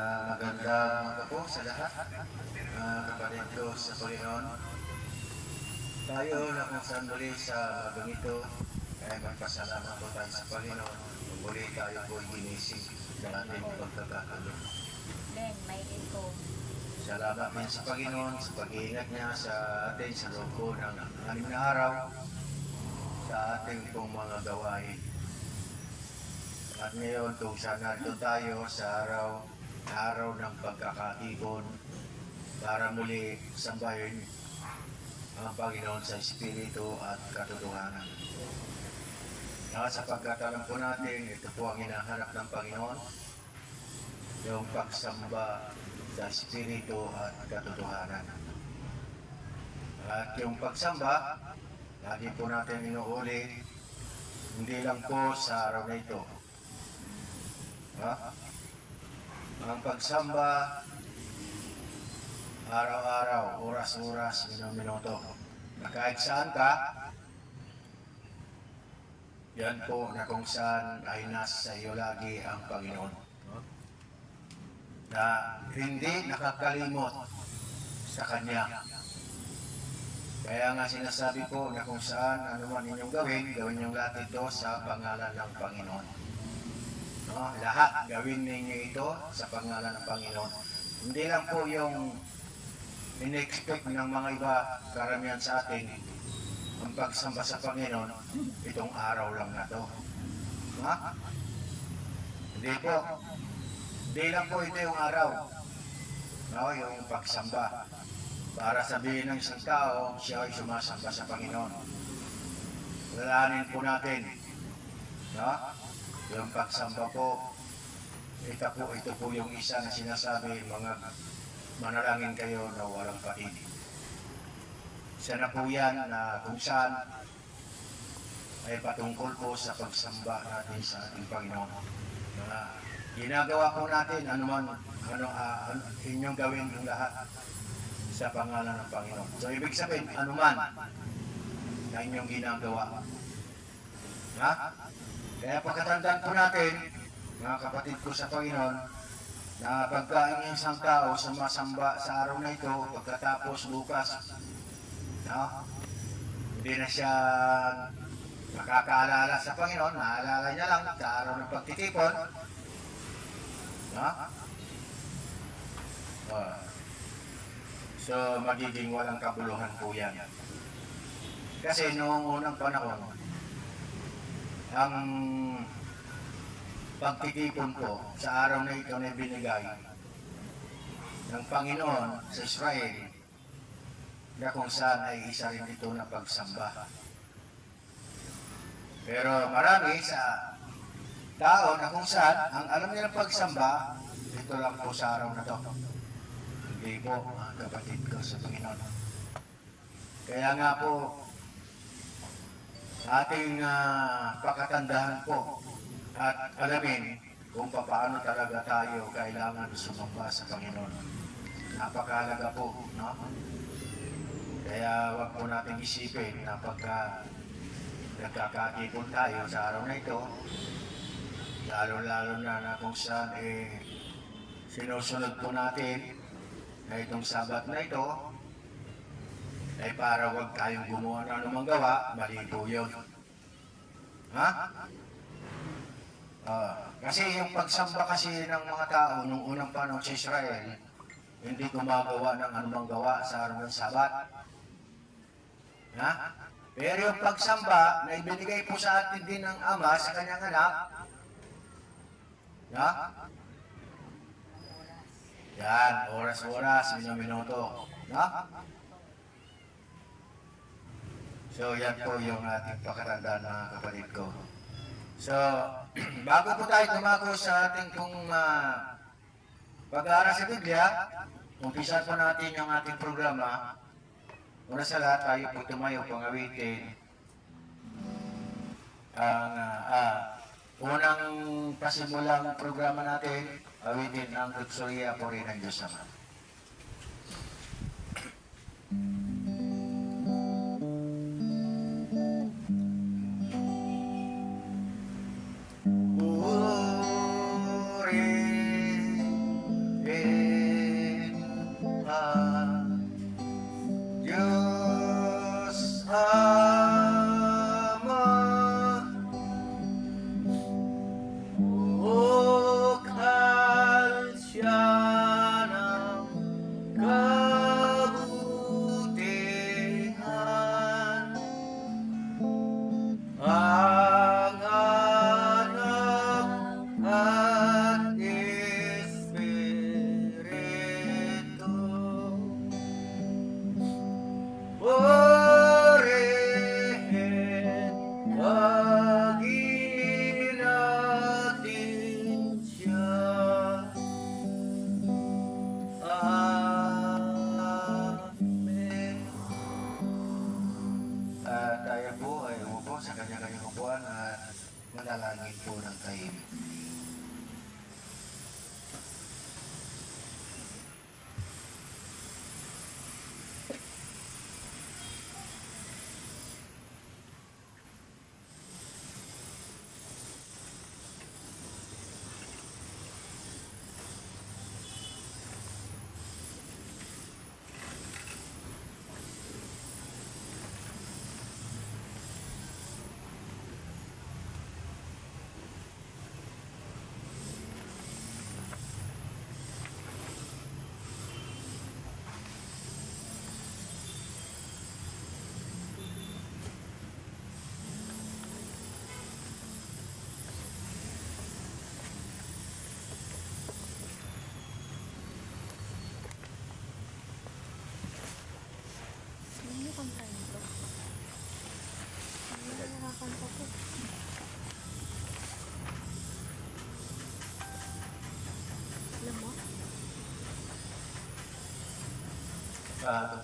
Magandang umaga po sa lahat, kapatid ko sa Panginoon. Tayo na kung saan muli sa magang ito, ay magpasalamat po tayo sa Panginoon. Muli tayo po ginising sa ating pagkakatuloy. Salamat din sa Panginoon sa pag-iingat niya sa atin sa loob po ng 6 na araw sa ating pong mga gawain. At ngayon, kung saan narito tayo sa araw ng pagkakaibon para muli sambahin ang Panginoon sa Espiritu at katotohanan. Sapagkat alam po natin, ito po ang hinahanap ng Panginoon, yung pagsamba sa Espiritu at katotohanan. At yung pagsamba, lagi po natin inuulit, hindi lang po sa araw na ito. Ang pagsamba, araw-araw, oras-oras, minuto. Na kahit saan ka, yan po na kung saan ay nasa iyo lagi ang Panginoon. Na hindi nakakalimot sa Kanya. Kaya nga sinasabi ko na kung saan anuman inyong gawin ninyong lahat ito sa pangalan ng Panginoon. Lahat gawin ninyo ito sa pangalan ng Panginoon. Hindi lang po yung in-expect ng mga iba, karamihan sa atin, ang pagsamba sa Panginoon, itong araw lang na to. Hindi po. Hindi lang po ito yung araw. Yung pagsamba. Para sabihin ng isang tao, siya ay sumasamba sa Panginoon. Lalanin po natin. Yung pagsamba po, ito po yung isa na sinasabi, mga manalangin kayo na walang patid. Isa na po yan na kung saan ay patungkol po sa pagsamba natin sa ating Panginoon. Ginagawa po natin inyong gawin yung lahat sa pangalan ng Panginoon. So ibig sabihin, anuman na inyong ginagawa. Kaya pagkatandaan po natin, mga kapatid ko sa Panginoon, na pagka ang isang tao sumasamba sa araw na ito, pagkatapos bukas, hindi na siya makakaalala sa Panginoon, naalala niya lang sa araw ng pagtitipon. So, magiging walang kabuluhan po yan. Kasi noong unang panahon, ang pagtitipon po sa araw na ito na binigay ng Panginoon sa Israel, na kung saan ay isa rin ito na pagsamba. Pero marami sa tao na kung saan ang alam nilang pagsamba, ito lang po sa araw na ito. Hindi po, mga kapatid ko sa Panginoon. Kaya nga po, ating pakatandahan po at alamin kung paano talaga tayo kailangan sumamba sa Panginoon. Napakahalaga po, Kaya wag po natin isipin na pagka nagkakatipon tayo sa araw na ito, lalo-lalo na kung saan sinusunod po natin na itong Sabat na ito, ay para wag tayong gumawa ng anumang gawa, mali po yun. Kasi yung pagsamba kasi ng mga tao nung unang panahon sa Israel, hindi gumagawa ng anumang gawa sa araw ng Sabat. Pero yung pagsamba na ibinigay po sa atin din ng Ama sa kanyang anak, yan, oras-oras, minuto. So, yan po yung ating pakatandaan, mga kapatid ko. So, bago po tayo tumako sa ating pong pag-aaral sa Biblia, umpisa po natin yung ating programa. Una sa lahat, tayo po tumayo pangawitin ang unang pasimulang programa natin, awitin ang Lutsoria po rin ng Diyos Ama. Amen. Ano kang kanto? Ano nakakanta ko? Alam mo?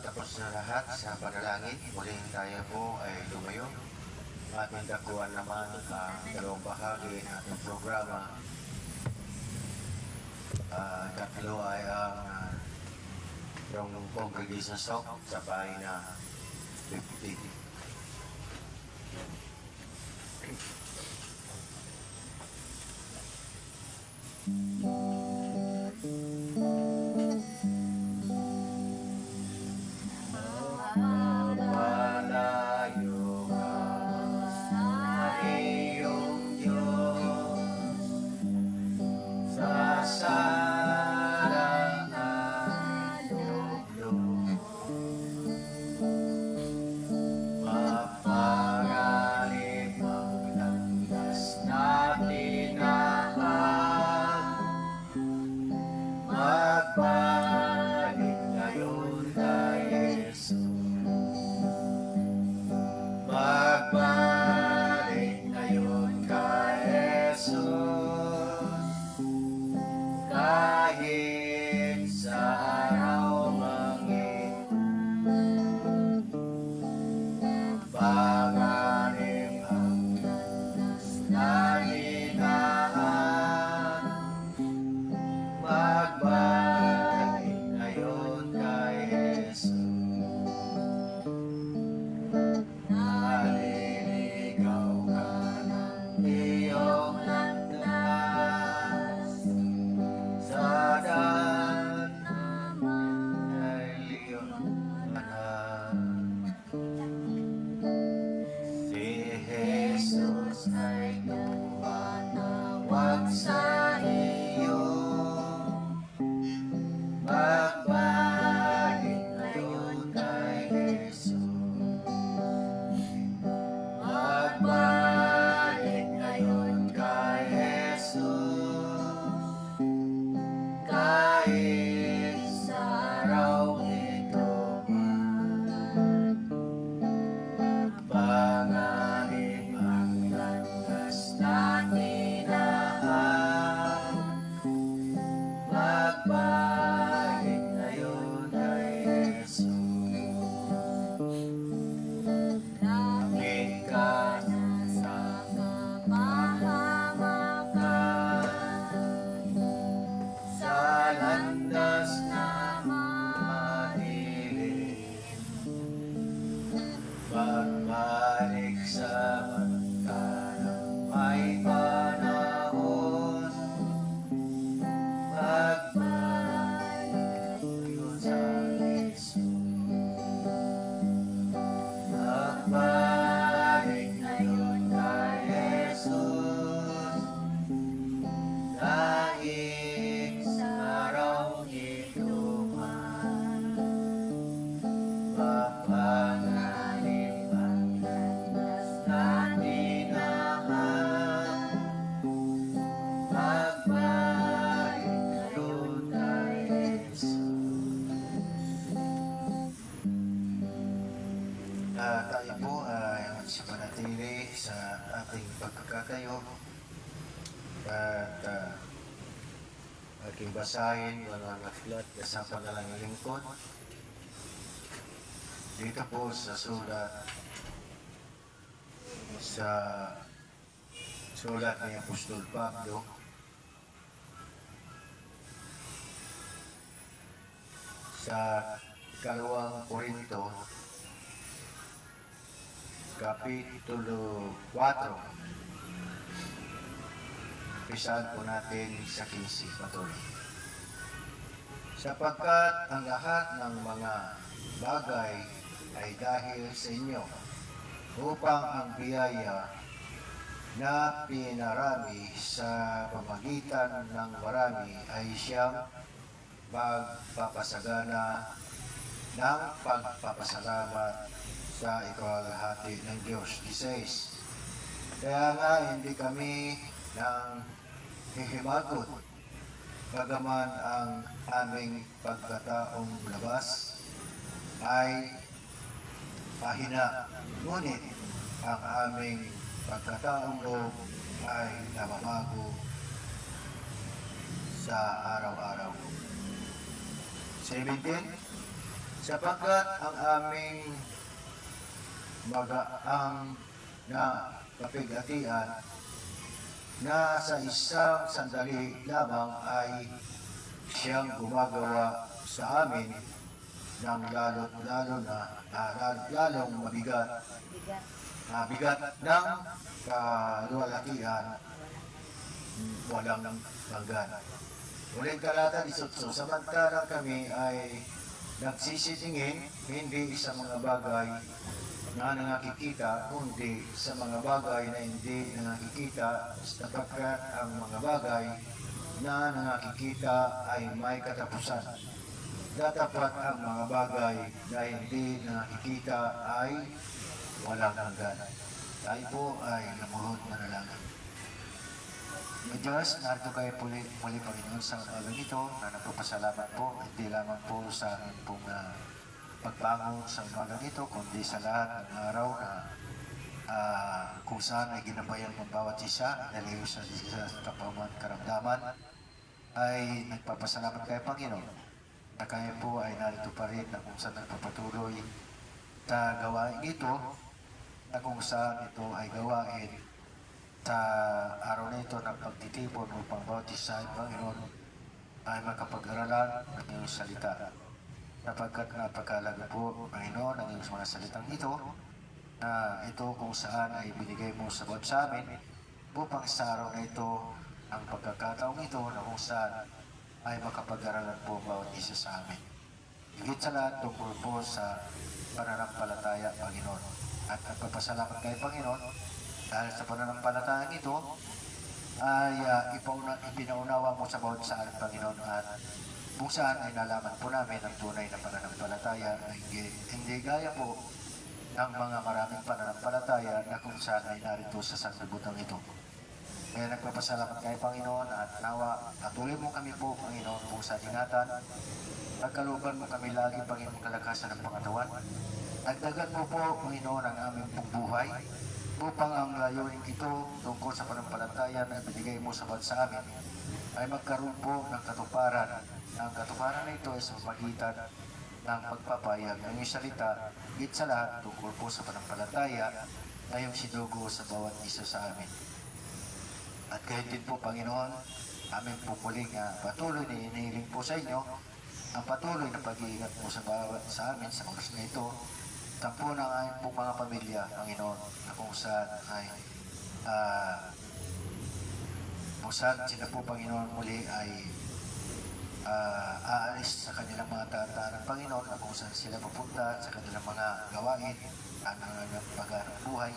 Tapos na lahat sa panalangin, muling tayo po ay lumayo. Ating dakuan naman ang dalawang bahagi ng ating programa. Tatlo ay ang yung congregation song sa bahay na 50. Malayo ka sa iyong Diyos, sa salangan loob-loob. Mapagaling ang landas na tinahak, magbalik ngayon kay Jesus. Magbalik ngayon kay Jesus, kahit sa araw mang ito. Panganib ang landas na hinahan, magbalik ngayon kay Jesus. Naliligaw ka ng iyong landas, sa daan ay liwanag. Si Jesus ay tumatawag sa iyo, magbalik ngayon kay Jesus. Magbalik ngayon kay Jesus, kahit sa araw ito man. Panganib ang landas na tinahan, magbalik ngayon kay Jesus. Langit ka na sa kapahamakan, sa landas na madilim. Magbalik samantalang may panahon, magbalik ngayon sa Jesus. Magbalik ngayon kay Jesus, kahit sa araw ito man. Mapanganib ang landas na tinahan, magbalik ngayon kay Jesus. Tayo po ay magsipanatili sa ating pagkakatayo at aking basahin mga aklat sa panalangin lingkod. Dito po sa sulat sa sulat ni Apostol Pablo sa ikalawang Korinto, Kapitulo 4. Umpisahan po natin sa 15 patuloy. Sapagkat ang lahat ng mga bagay ay dahil sa inyo, upang ang biyaya na pinarami sa pamagitan ng marami ay siyang magpapasagana ng pagpapasalamat sa ikalalahati ng Diyos. 16. Kaya nga hindi kami nang hihimagot, bagaman ang aming pagkataong labas ay mahina, ngunit ang aming pagkataong loob ay namamago sa araw-araw. 17. Sapagkat ang aming magaang na kapigatian na sa isang sandali lamang ay siyang gumagawa sa amin ng lalong mabigat ng kaluwalhatian walang hanggan. Uling talata 18, samantalang kami ay nagsisitingin hindi sa mga bagay na nangakikita, kundi sa mga bagay na hindi nangakikita, sapagkat ang mga bagay na nangakikita ay may katapusan. Datapat ang mga bagay na hindi nakikita ay walang hanggan. Tayo po ay lumuhod manalangin. Diyos, narito kayo muli Panginoon sa umagang ito na nagpapasalamat po, hindi lamang po sa amin pong pagbangon sa umagang ito, kundi sa lahat ng araw na kung saan ay ginabayan ng bawat isa, naliw sa kapaman karamdaman, ay nagpapasalamat kayo Panginoon na kayo po ay narito pa rin na kung saan nagpapatuloy sa gawain ito, na kung saan ito ay gawain sa araw na ito ng pagtitipon upang bawat isa ay Panginoon ay makapag-aralan ng iyong salita. Sapagkat napakalaga po, Panginoon, ang iyong mga salitang ito, na ito kung saan ay binigay mo sa bawat sa amin, upang sa araw na ito, ang pagkakataong ito na kung saan ay makapag-aralan po bawat isa sa amin. Higit sa lahat, tungkol po sa pananampalataya, Panginoon. At nagpapasalamat kayo, Panginoon, dahil sa pananampalatayang ito, ay ipinaunawa mo sa bawat sa amin, Panginoon, at kung saan ay nalaman po namin ang tunay na pananampalataya na hindi gaya po ng mga maraming pananampalataya na kung saan ay narito sa sanlibutan ito. Kaya nagpapasalamat kayo, Panginoon, at nawa patuloy mo kami po, Panginoon, po sa ingatan. Pagkaluban mo kami lagi, Panginoon, kalakasan ng pangatawan. Dagdagan mo po, Panginoon, ang aming pong buhay upang ang layunin ito tungkol sa pananampalataya na binigay mo sa bawat sa amin ay magkaroon po ng katuparan. Ang katuparan na ito ay sa pamagitan ng pagpapayag ng iyong salita, higit sa lahat tungkol po sa pananampalataya na iyong sinugo sa bawat isa sa amin. At kahit din po, Panginoon, aming pupuling patuloy na inihiling po sa inyo ang patuloy na pag-iingat mo sa bawat sa amin sa oras na ito, tampo ng aming pong mga pamilya, Panginoon, na kung saan ay kung saan sila po, Panginoon, muli ay aalis sa kanilang mga tataan, Panginoon, na kung saan sila papunta sa kanilang mga gawain, ang pag-arang buhay.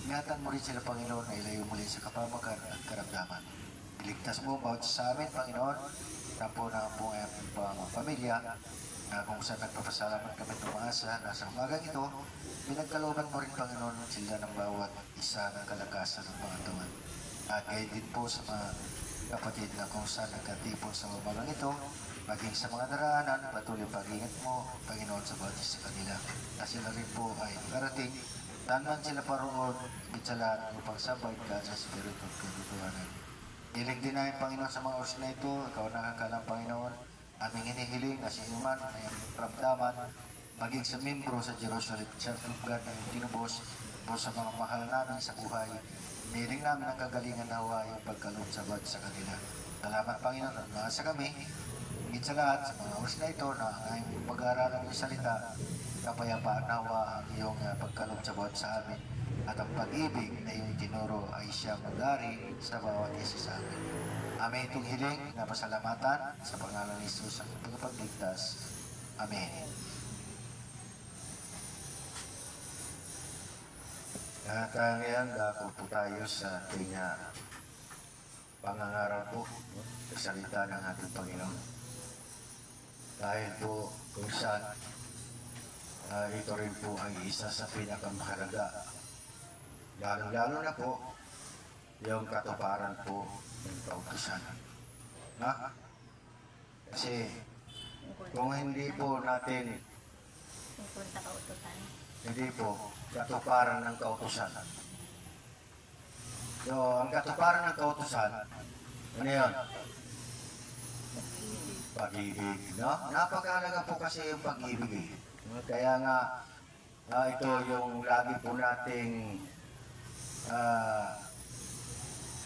Ingatan mo rin sila, Panginoon, na ilayo muli sa kapamakan at karamdaman. Iligtas mo bawat sa amin, Panginoon, tampo ng po ang pamilya, na kung saan nagpapasalamat kami tumaasa na sa umagang ito, pinagkalooban mo rin, Panginoon, sila ng bawat isa ng kalakasan ng mga tuwan. At gayon din po sa mga kapatid na kung saan nagkatipon sa umagang ito, maging sa mga daraanan, patuloy pag-ingat mo, Panginoon, sa bawat isa kanila. Na sila rin po ay karating, saan man sila paroon, sa lahat ng pagsabay ka sa Espiritu at Katotohanan. Hiling din namin, Panginoon, sa mga oras na ito, ikaw nakakalang, Panginoon, aming hinihiling na si Iman ay ramdaman, maging sa membro sa Jerusalem, sa lugar na yung tinubos po sa mga mahal namin sa buhay, Hiling namin ang kagalingan nawa yung pagkalunsabad sa kanila. Salamat Panginoon at maasa kami. Higit sa lahat, sa mga oras na ito na ngayong pag-aaralan ng salita, kapayapaan nawa ang iyong pagkalunsabad sa amin. At ang pag-ibig na iyong tinuro ay siyang mag-ari sa bawat isa sa amin. Amin itong hiling na pasalamatan sa pangalan ni Jesus ang pagpapagligtas. Amen. At ngayon, dako po tayo sa ating pangangaral po sa salita ng ating Panginoon. Dahil po kung saan ito rin po ang isa sa pinakamahalaga. Lalo-lalo na po yung katuparan po ng kautusan. Ha? Kasi kung hindi po natin hindi po katuparan ng kautusan. So, ang katuparan ng kautusan, ano yun? Pag-ibig, no? Napakahalaga po kasi yung pag-ibig. Kaya nga, ito yung lagi po nating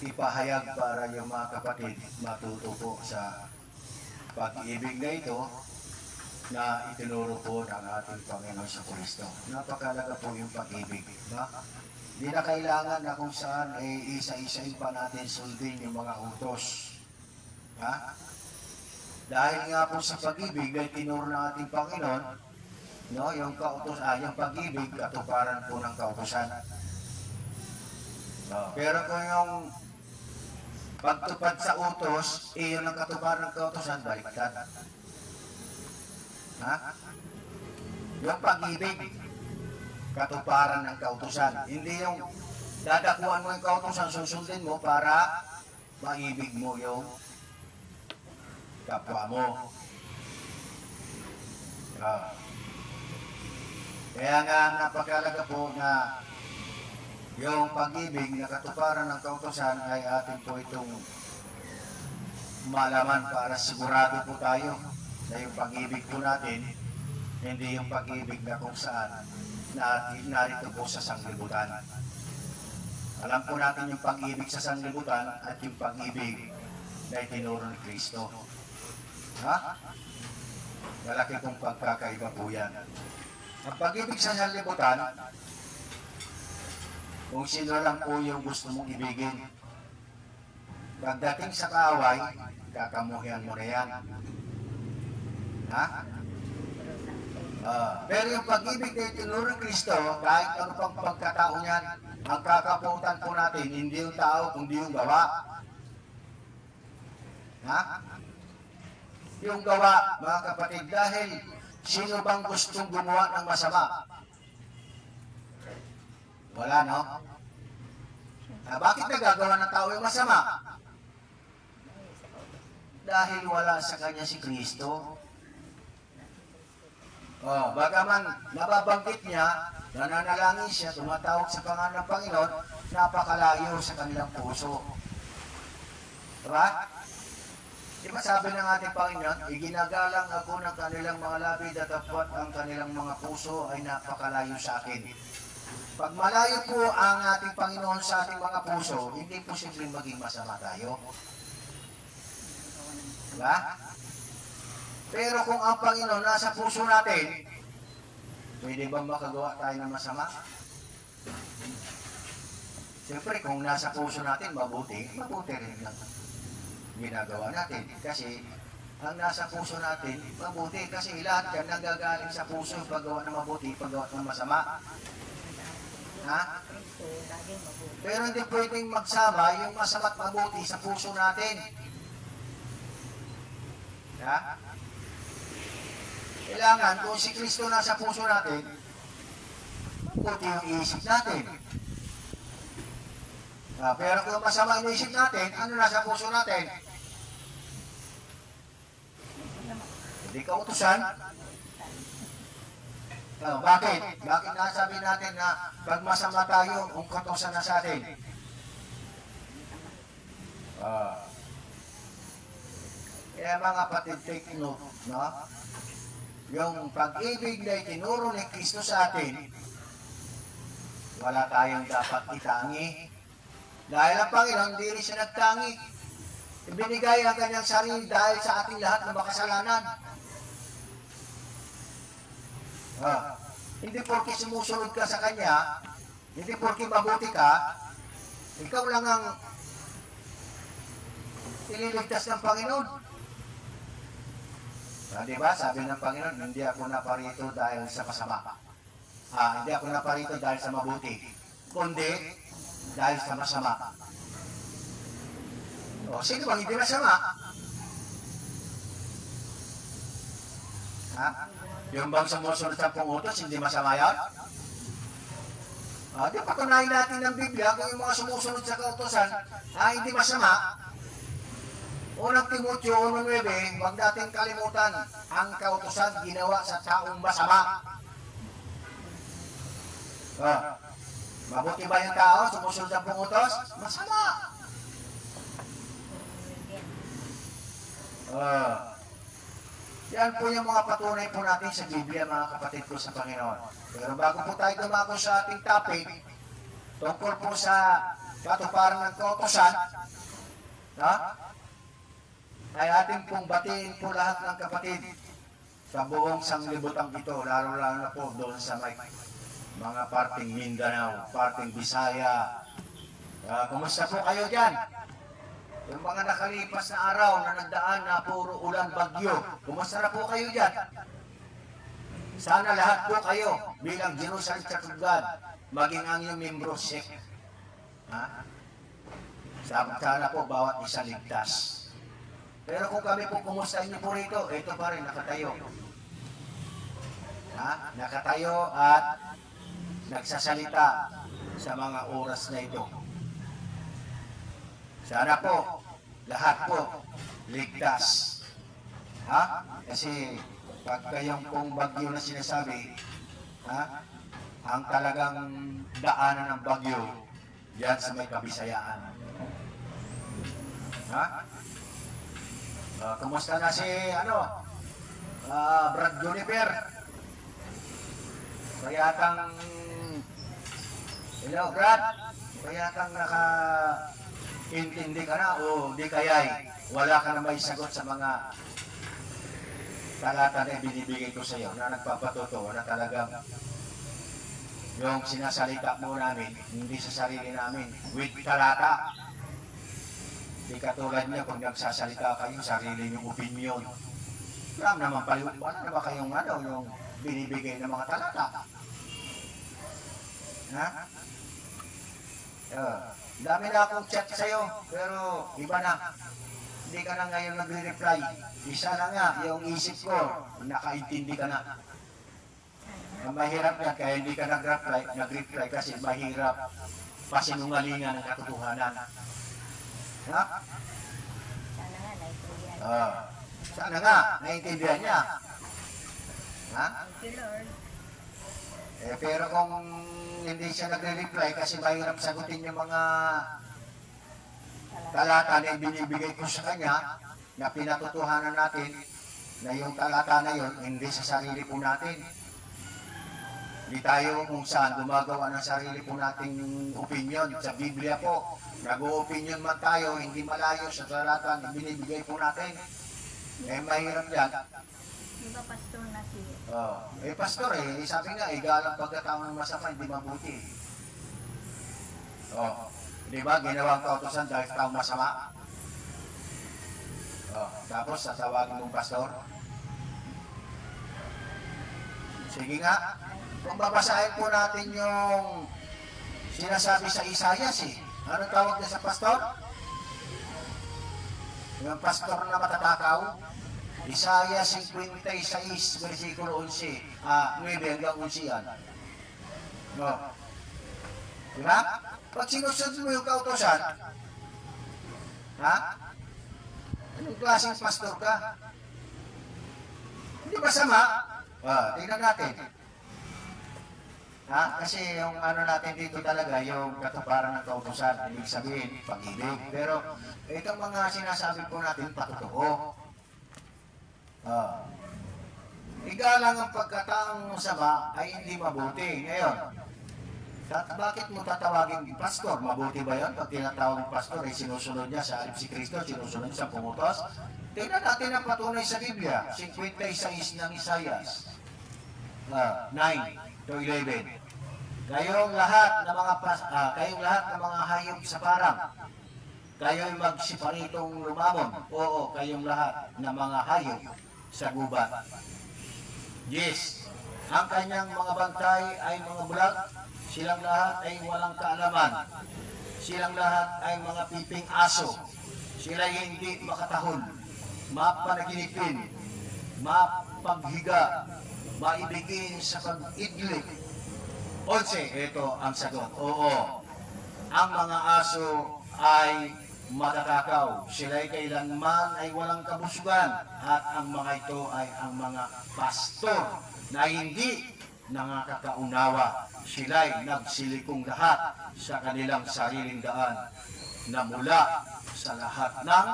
ipahayag para yung mga kapatid matuto po sa pag-ibig na ito na itinuro po ng ating Panginoon sa Kristo. Napakalaga po yung pag-ibig. No? Hindi na kailangan na kung saan isa-isain pa natin sundin yung mga utos. Ha? Dahil nga po sa pag-ibig na itinuro ng ating Panginoon, no, yung yung pag-ibig, katuparan po ng kautusan. No. Pero kung yung pagtupad sa utos, iyon ang katuparan ng kautusan, baliktad. Ha? Yung pag-ibig, katuparan ng kautusan. Hindi yung dadakuan mo yung kautusan, susundin mo para maibig mo yung kapwa mo. Kaya nga napakalaga po na yung pag-ibig na katuparan ng kautusan ay atin po itong malaman para sigurado po tayo na yung pag-ibig po natin, hindi yung pag-ibig na kung saan narito po sa sanglibutan. Alam po natin yung pag-ibig sa sanglibutan at yung pag-ibig na itinuro ni Kristo. Ha? Malaki pong pagkakaiba po yan. Ang pag-ibig sa sanglibutan, kung sino lang po yung gusto mong ibigin. Pagdating sa kaaway, kakamuhian mo na yan. Ha? Pero yung pag-ibig na itinuro ng Kristo, kahit ano pang pagkatao niyan, ang kakapuntan po natin, hindi yung tao, kundi yung gawa. Ha? Yung gawa, mga kapatid, dahil sino bang gustong gumawa ng masama? Wala, no? Bakit nagagawa ng tao yung masama? Dahil wala sa kanya si Kristo. Bagaman nababanggit niya, nananalangin siya, tumatawag sa pangalan ng Panginoon, napakalayo sa kanilang puso. Diba? Diba sabi ng ating Panginoon, iginagalang ako ng kanilang mga labi datapwat ang kanilang mga puso ay napakalayo sa akin. Pag malayo po ang ating Panginoon sa ating mga puso, hindi posibleng maging masama tayo. Diba? Pero kung ang Panginoon nasa puso natin, pwede bang makagawa tayo ng masama? Siyempre, kung nasa puso natin, mabuti rin lang ginagawa natin. Kasi, ang nasa puso natin, mabuti. Kasi lahat yan nanggagaling sa puso, paggawa ng mabuti, paggawa ng masama. Ha? Pero hindi pwedeng magsama yung masama at mabuti sa puso natin. Ha? Kailangan, kung si Kristo nasa puso natin, mabuti yung iisip natin. Pero kung masama yung iisip natin, ano nasa puso natin? Hindi kautusan. Bakit? Bakit nasabi natin na pag masama tayo, kung kautusan na sa atin? Kaya mga kapatid, take note, no? Yung pag-ibig na itinuro ni Kristo sa atin, wala tayong dapat itangi, Dahil ang Panginoon, hindi rin siya nagtangi. Ibinigay ang kanyang sarili dahil sa ating lahat na makasalanan. Hindi porke sumusunod ka sa Kanya, hindi porke mabuti ka, ikaw lang ang ililigtas ng Panginoon. Diba? Sabi ng Panginoon, hindi ako naparito dahil sa masama. Hindi ako naparito dahil sa mabuti, kundi dahil sa masama. Sino bang hindi masama? Yung bang sumusunod sa utos, hindi masama yan? Di patunayan natin ng Biblia kung yung mga sumusunod sa kautosan, hindi masama. Unang Timoteo 1:9, huwag natin kalimutan, ang kautosan ginawa sa taong masama. Mabuti ba yung tao sumusunod sa utos? Masama. Yan po yung mga patunay po natin sa Biblia, mga kapatid ko sa Panginoon. Pero bago po tayo dumako sa ating topic, tungkol po sa katuparan ng kautosan, ay ating pong batiin po lahat ng kapatid sa buong sanglibutang ito, lalo-lalo na po doon sa may mga parting Mindanao, parting Bisaya. Kumusta po kayo dyan? Yung mga nakalipas na araw na nagdaan na puro ulan bagyo, kumusta na po kayo dyan? Sana lahat po kayo bilang Jerusalem Church of God, maging ang iyong membro sect. Sana po bawat isa ligtas. Pero kung kami po kumusta niyo po rito, ito pa rin nakatayo. Nakatayo at nagsasalita sa mga oras na ito. Sana po, lahat po, ligtas. Kasi pag kayong pong bagyo na sinasabi, ang talagang daanan ng bagyo, diyan sa may Kabisayaan. Kumusta na si, Brad Juniper? Kayatang, hello Brad, kayatang intindi ka na o di kaya'y wala ka na may sagot sa mga talata na binibigay ko sa iyo na nagpapatuto na talagang yung sinasalita mo namin, hindi sa sarili namin, with talata. Di katulad niya kung nagsasalita kayo, sarili niyong opinion. Alam naman paliwan, wala naman kayong yung binibigay ng mga talata. Dami na akong chat sa'yo, pero iba na. Hindi ka na ngayon nagre-reply. Isa na nga, yung isip ko, nakaintindi ka na. Mahirap yan, kaya hindi ka nag-reply kasi mahirap pasinungalingan ng katotohanan. Sana nga, naiintindihan niya. Pero kung hindi siya nagre-reply kasi mahirap sagutin yung mga talata na binibigay ko sa kanya na pinatutuhanan natin na yung talata na yun hindi sa sarili po natin. Hindi tayo kung saan gumagawa ng sarili po nating opinion. Sa Biblia po, nag-o-opinion man tayo, hindi malayo sa talata na binibigay po natin. Mahirap yan. Di ba pastor na siya? Pastor sabi nga, galang pagkatao ng masama, hindi mabuti. Di ba, ginawang kautosan dahil taong masama? Tapos, tatawagin mong pastor? Sige nga, kung babasahin po natin yung sinasabi sa Isaias anong tawag niya sa pastor? Yung pastor na matatakaw? Isaiah 56, versikulo 11, 9 hanggang 11 yan. Diba? Pag sinusunod mo yung kautosan, anong klaseng pastor ka? Hindi masama. Tingnan natin. Kasi yung natin dito talaga, yung katuparan ng kautosan, ibig sabihin, pag-ibig. Pero itong mga sinasabi po natin, patotoo. Igalang ang pagkataong masama ay hindi mabuti. Ngayon, Bakit mo tatawagin pastor? Mabuti ba yan? Pag tinatawag pastor, ay sinusunod niya sa alip si Kristo, sinusunod niya sa pumutos. Tingnan natin ang patunay sa Biblia, 56 ng Isaias, 9 to 11. Kayong lahat ng mga hayop sa parang, kayo'y magsiparitong lumamon. Oo, kayong lahat ng mga hayop sa gubat. Yes, ang kanyang mga bantay ay mga bulag, silang lahat ay walang kaalaman. Silang lahat ay mga piping aso. Sila'y hindi makatahol, mapanaginipin, mapaghiga, maibigin sa pag-idlik. 11, ito ang sagot. Oo, ang mga aso ay matatakaw. Sila'y kailanman ay walang kabusugan. At ang mga ito ay ang mga pastor na hindi nakakaunawa. Sila'y nagsilikong lahat sa kanilang sariling daan na mula sa lahat ng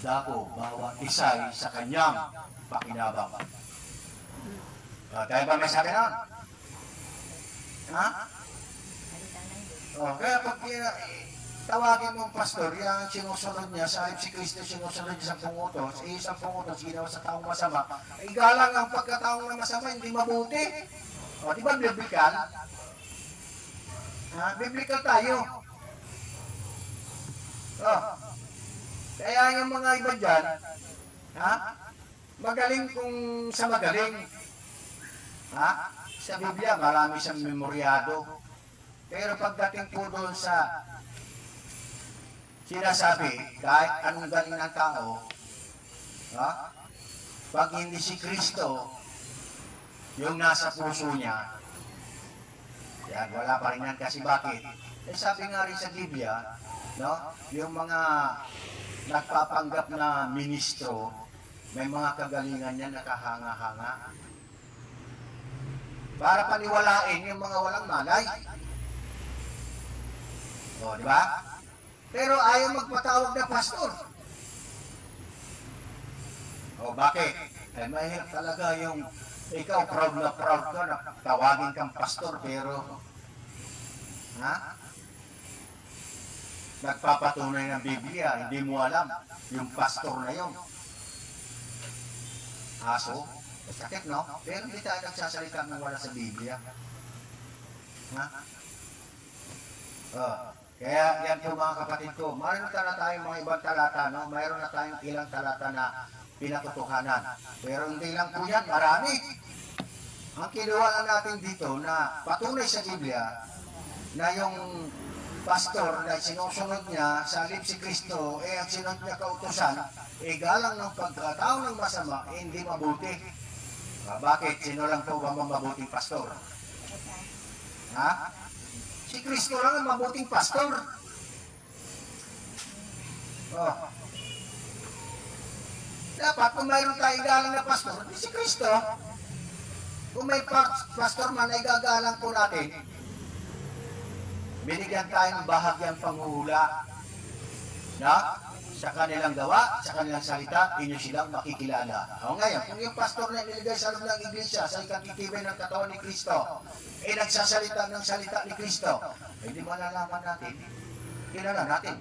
dako, bawat isa'y sa kanyang pakinabang. Tayo ba may sabi nun? Ha? Kaya pag tawagin mong pastor, yung sinusunod niya, sa si Kristo sinusunod niya sa pungutos, isang pungutos ginawa sa taong masama, igalang ang pagkataong na masama, hindi mabuti. Di ba biblical? Biblical tayo. Kaya yung mga iba dyan, magaling kung sa magaling. Sa Biblia, marami siyang memoryado. Pero pagdating po doon sa sinasabi, kahit anong galing ng tao, pag hindi si Kristo, yung nasa puso niya, yan, wala pa rin yan. Kasi bakit? Sabi nga rin sa Biblia, yung mga nagpapanggap na ministro, may mga kagalingan niya nakahanga-hanga. Para paniwalain yung mga walang malay. Di ba? Pero ayaw magpatawag na pastor. Bakit? Mahirap talaga yung ikaw proud ka na tawagin kang pastor, pero nagpapatunay ng Biblia, hindi mo alam yung pastor na yun. Aso, sakit, no? Pero hindi tayo nagsasalita ng wala sa Biblia. Kaya yan po mga kapatid ko, mayroon na tayong mga ibang talata, no? Mayroon na tayong ilang talata na pinatutuhanan. Pero hindi lang po yan, marami. Ang kinuha lang natin dito na patunay sa Biblia na yung pastor na sinusunod niya sa alip si Kristo, ang sinunod niya kautusan, galang ng pagkatao ng masama, hindi mabuti. Bakit? Sino lang po ba mabuting pastor? Si Kristo lang ang mabuting pastor. Dapat kung mayroon tayo igalang na pastor, si Kristo. Kung may pastor man ay gagalang po natin, binigyan tayo ng bahagyang panghuhula sa kanilang gawa, sa kanilang salita, inyo silang makikilala. Ngayon, kung yung pastor na nilagay sa loob ng iglesia sa ikatitibay ng katawan ni Kristo, nagsasalita ng salita ni Kristo, hindi malalaman natin, kilala natin.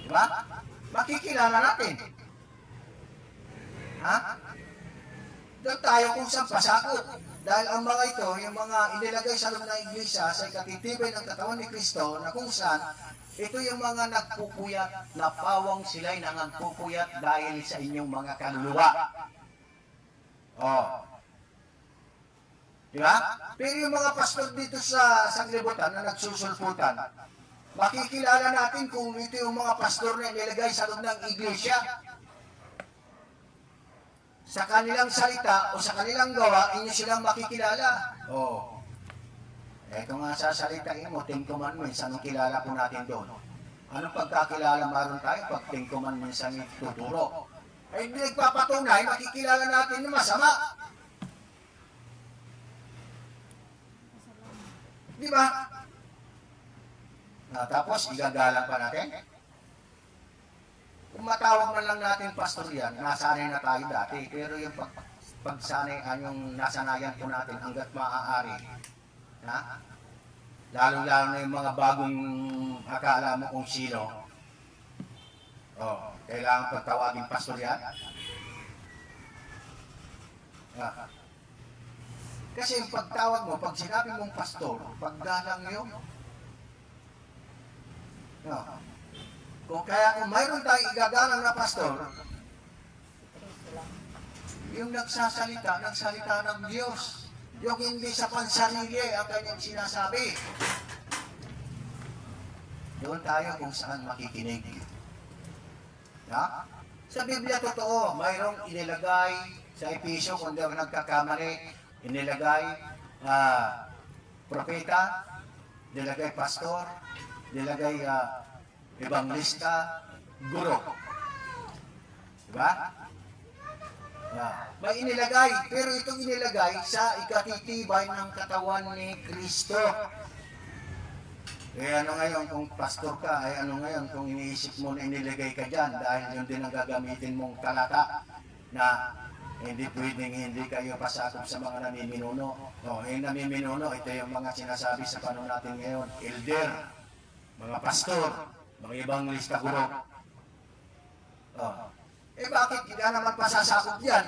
Diba? Makikilala natin. Doon tayo kung saan pasakot. Dahil ang mga ito, yung mga inilagay sa loob ng iglesia sa ikatitibay ng katawan ni Kristo, na kung saan, ito yung mga nagpupuyat, na pawang sila'y nangagpupuyat dahil sa inyong mga kaluluwa. Diba? Pero yung mga pastor dito sa sanglibutan na nagsusulputan, makikilala natin kung ito yung mga pastor na inilagay sa loob ng iglesia. Sa kanilang salita o sa kanilang gawa, inyo silang makikilala. Ito nga sasalitain mo, Ten Commandments, anong kilala po natin doon? Anong pagkakilala maroon tayo pag Ten Commandments ang ituturo? Hindi nagpapatunay, makikilala natin na masama. Di ba? Tapos, igagalang pa natin. Kung matawag man lang natin pastor yan, nasanay na tayo dati. Pero yung pagsanay, yung nasanayan po natin hanggat maaari, lalo-lalo na yung mga bagong akala mo kung sino. Kailangan pagtawagin pastor yan. Kasi yung pagtawag mo, pag sinabi mong pastor, paggalang yun. Kung mayroon tayong igagalang na pastor, yung nagsalita ng Diyos. Yung hindi sa pansarili ang kanyang sinasabi. Doon tayo kung saan makikinig. Sa Biblia totoo, mayroong inilagay sa Efesyo, kung di ako nagkakamali, inilagay propeta, nilagay pastor, nilagay evangelista, guro. Diba? May inilagay, pero itong inilagay sa ikatitibay ng katawan ni Kristo. Ano ngayon kung pastor ka, ano ngayon kung iniisip mo na inilagay ka dyan dahil yun din ang gagamitin mong talata na hindi pwedeng hindi kayo pasakop sa mga namiminuno. Yung namiminuno, ito yung mga sinasabi sa panahon natin ngayon, elder, mga pastor, mga evangelista, guro. Bakit hindi naman pasasakop yan?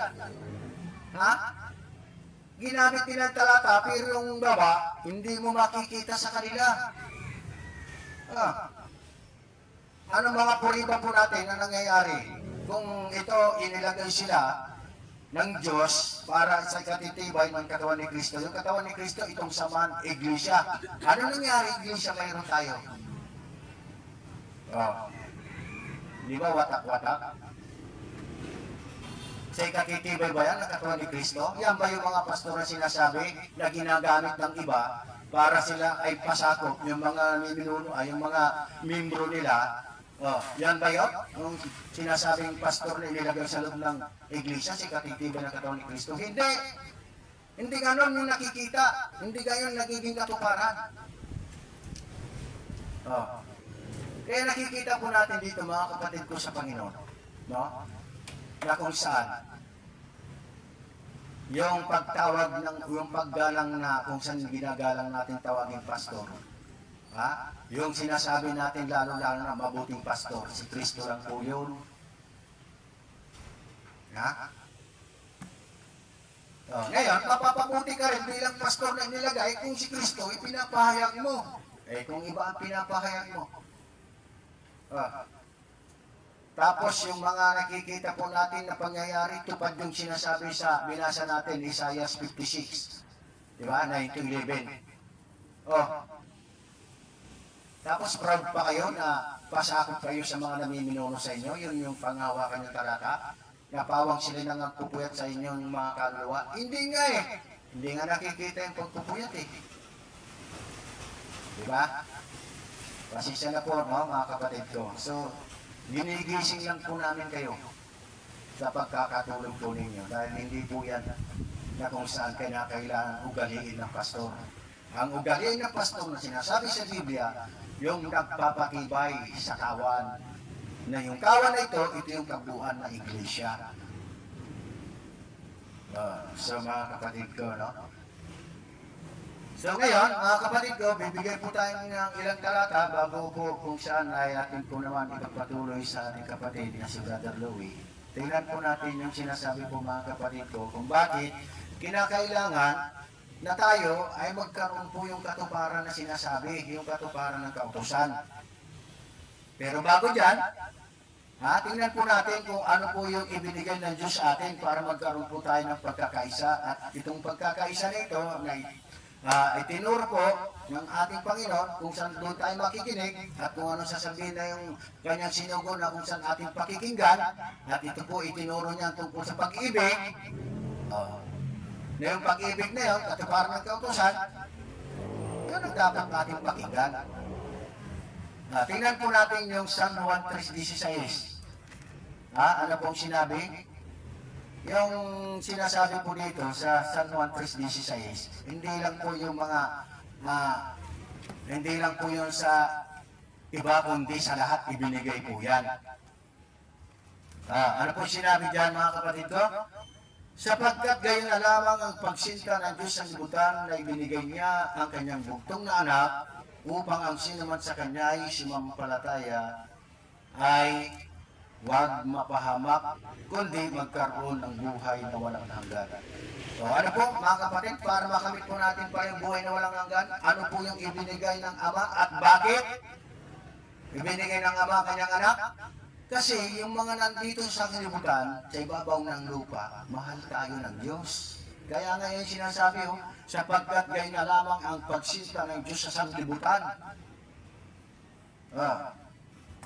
Ginamit nila ang talata, pero yung baba, hindi mo makikita sa kanila. Ano mga puriba po natin na nangyayari? Kung ito inilagay sila ng Diyos para sa katitibay ng katawan ni Kristo. Yung katawan ni Kristo, itong samahan, iglesia. Ano nangyari, iglesia, mayroon tayo? Di ba watak-watak? Sa ikatitibay ba yan ang katawan ni Kristo? Yan ba yung mga pastor na sinasabi na ginagamit ng iba para sila ay pasakop, yung mga niminuno, yung mga membro nila? Yan ba yun? Yung sinasabing pastor na inilagay sa loob ng iglesia, sa ikatitibay ng katawan ni Kristo? Hindi! Hindi ganon yung nakikita. Hindi gayon nagiging katuparan. Kaya nakikita po natin dito, mga kapatid ko sa Panginoon, na kung saan yung pagtawag yung paggalang na kung saan ginagalang natin tawagin pastor, yung sinasabi natin lalo-lalo na mabuting pastor, si Kristo lang po yun. Ngayon, mapapabuti ka rin bilang pastor na nilagay kung si Kristo ipinapahayag mo. Kung iba ang pinapahayag mo. Tapos yung mga nakikita po natin na pangyayari, tupad yung sinasabi sa binasa natin, Isaiah 56. Diba? 9-11. Tapos proud pa kayo na pasakot kayo sa mga namiminuno sa inyo. Yun yung panghawakan ng talata. Napawang sila nang nagpupuyat sa inyong mga kaluluwa. Hindi nga eh. Hindi nga nakikita yung pagpupuyat eh. Diba? Pasensya na po, mga kapatid ko. So, ginigising lang po namin kayo sa pagkakatulog po ninyo dahil hindi po yan na kung saan kailangan ugaliin ng pastor. Ang ugaliin ng pastor na sinasabi sa Biblia, yung nagpapakibay sa kawan. Na yung kawan na ito yung kabuuan ng iglesia. So mga kapatid ko, So ngayon, mga kapatid ko, bibigay po tayo ng ilang talata bago po kung saan ay atin po naman ipagpatuloy sa ating kapatid na si Brother Louie. Tingnan po natin yung sinasabi po mga kapatid ko kung bakit kinakailangan na tayo ay magkaroon po yung katuparan na sinasabi, yung katuparan ng kautusan. Pero bago dyan, tingnan po natin kung ano po yung ibinigay ng Diyos sa atin para magkaroon po tayo ng pagkakaisa. At itong pagkakaisa nito na itinuro po ng ating Panginoon kung saan doon tayo makikinig at kung ano sasabihin na yung kanyang sinugo na kung saan ating pakikinggan. At ito po itinuro niya tungkol sa pag-ibig. Na yung pag-ibig na yun, katuparan ng kautusan, yun ang dapat ating pakinggan. Tingnan po natin yung San Juan 3:16. Ano pong sinabi? Yung sinasabi po dito sa San Juan 3:16, hindi lang po yung hindi lang po yung sa iba, kundi sa lahat ibinigay po yan. Ano po sinabi dyan mga kapatid ko? Sapagkat gayon na lamang ang pagsinta ng Diyos sa libutan na ibinigay niya ang kanyang bugtong na anak upang ang sinuman sa kanya ay sumampalataya ay huwag mapahamak, kundi magkaroon ng buhay na walang hanggan. So ano po mga kapatid, para makamit po natin pa yung buhay na walang hanggan, ano po yung ibinigay ng Ama at bakit ibinigay ng Ama ang kanyang anak? Kasi yung mga nandito sa kalibutan, sa ibabaw ng lupa, mahal tayo ng Diyos. Kaya nga yung sinasabi, sapagkat gayon na lamang ang pagsinta ng Diyos sa sanglibutan.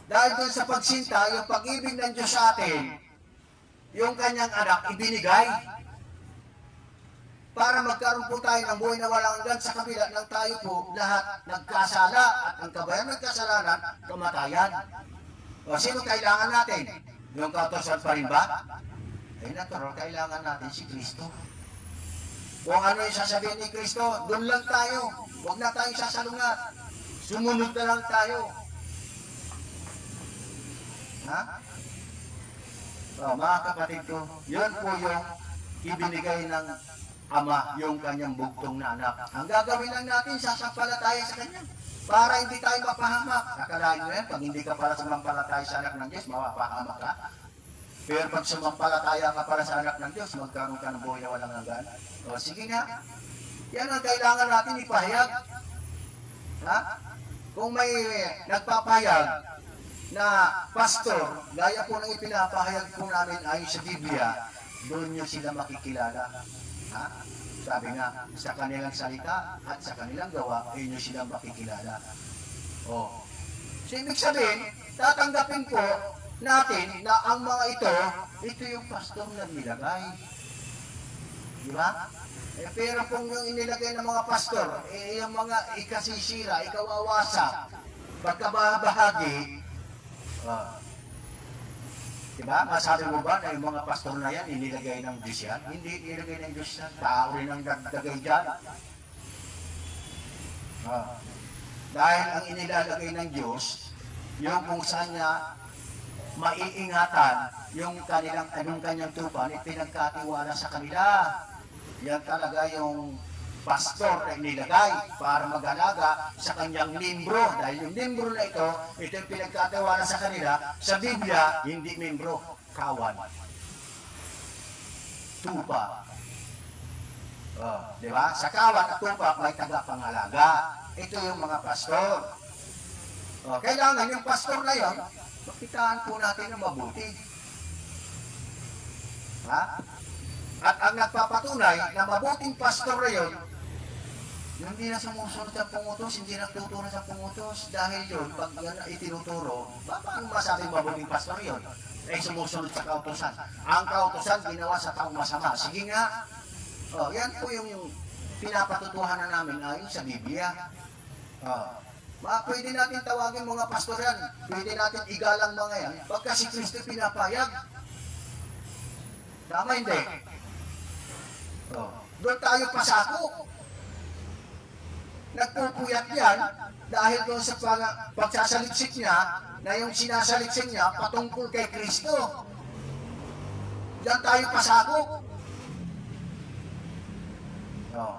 Dahil doon sa pagsinta, yung pag-ibig ng Diyos sa atin, yung kanyang anak ibinigay para magkaroon po tayo ng buhay na walang hanggan sa kabila ng tayo po lahat nagkasala at ang kabayan ng kasalanan, kamatayan. O sino kailangan natin? Yung kautusan pa rin ba? Ay natural, kailangan natin si Kristo. Kung ano yung sasabihin ni Kristo, doon lang tayo. Huwag na tayong sasalungat. Sumunod na lang tayo. Ha? O, mga kapatid ko, yun po yung ibinigay ng Ama, yung kanyang bugtong na anak. Ang gagawin lang natin, sasampalataya sa kanya. Para hindi tayo mapahamak. Akalain mo yan, pag hindi ka para sumampalataya sa anak ng Diyos, mapapahamak ka. Pero pag sumampalataya ka para sa anak ng Diyos, magkaroon ka ng buhay na walang hanggan. O sige nga, yan ang kailangan natin ipahayag. Ha? Kung may nagpapahayag na pastor, gaya po ng ipinapahayag po namin ayon sa Biblia, doon nyo sila makikilala. Ha? Sabi nga, sa kanilang salita at sa kanilang gawa, ay nyo silang makikilala. O. So, ibig sabihin, tatanggapin po natin na ang mga ito yung pastor na nilagay. Di ba? Pero kung yung inilagay ng mga pastor, yung mga ikasisira, ikawawasak, pagkabahagi, diba? Masabi mo ba na yung mga pastor na yan, inilagay ng Diyos yan? Hindi inilagay ng Diyos yan. Tao rin ang nagdagay dyan. Dahil ang inilalagay ng Diyos, yung kung saan niya maiingatan yung kanyang tupan, ipinagkatiwala sa kanila. Yan talaga yung pastor na inilagay para mag-alaga sa kanyang membro. Dahil yung membro na ito yung pinagkatiwala sa kanila. Sa Biblia, hindi membro, kawan. Tupa. Di ba? Sa kawan at tupa, may tagapangalaga. Ito yung mga pastor. Kailangan yung pastor na yun, makitaan po natin na mabuti. Ha? At ang nagpapatunay na mabuting pastor na yun, hindi na sumusunod sa pungutos, hindi nagtuturo sa pungutos, dahil yun, pag yan itinuturo, paano masabing mabuting pastor yun? Ay sumusunod sa kautusan. Ang kautusan ginawa sa taong masama. Sige nga, yan po yung pinapatutuhanan namin ayon sa Biblia. Pwede natin tawagin mga pastor yan, pwede natin igalang mga yan, pagka si Kristo pinapayag. Tama hindi? Doon tayo pasako. Nagpupuyat yan dahil doon sa pagsasaliksik niya na yung sinasaliksik niya patungkol kay Kristo. Diyan tayo pasako.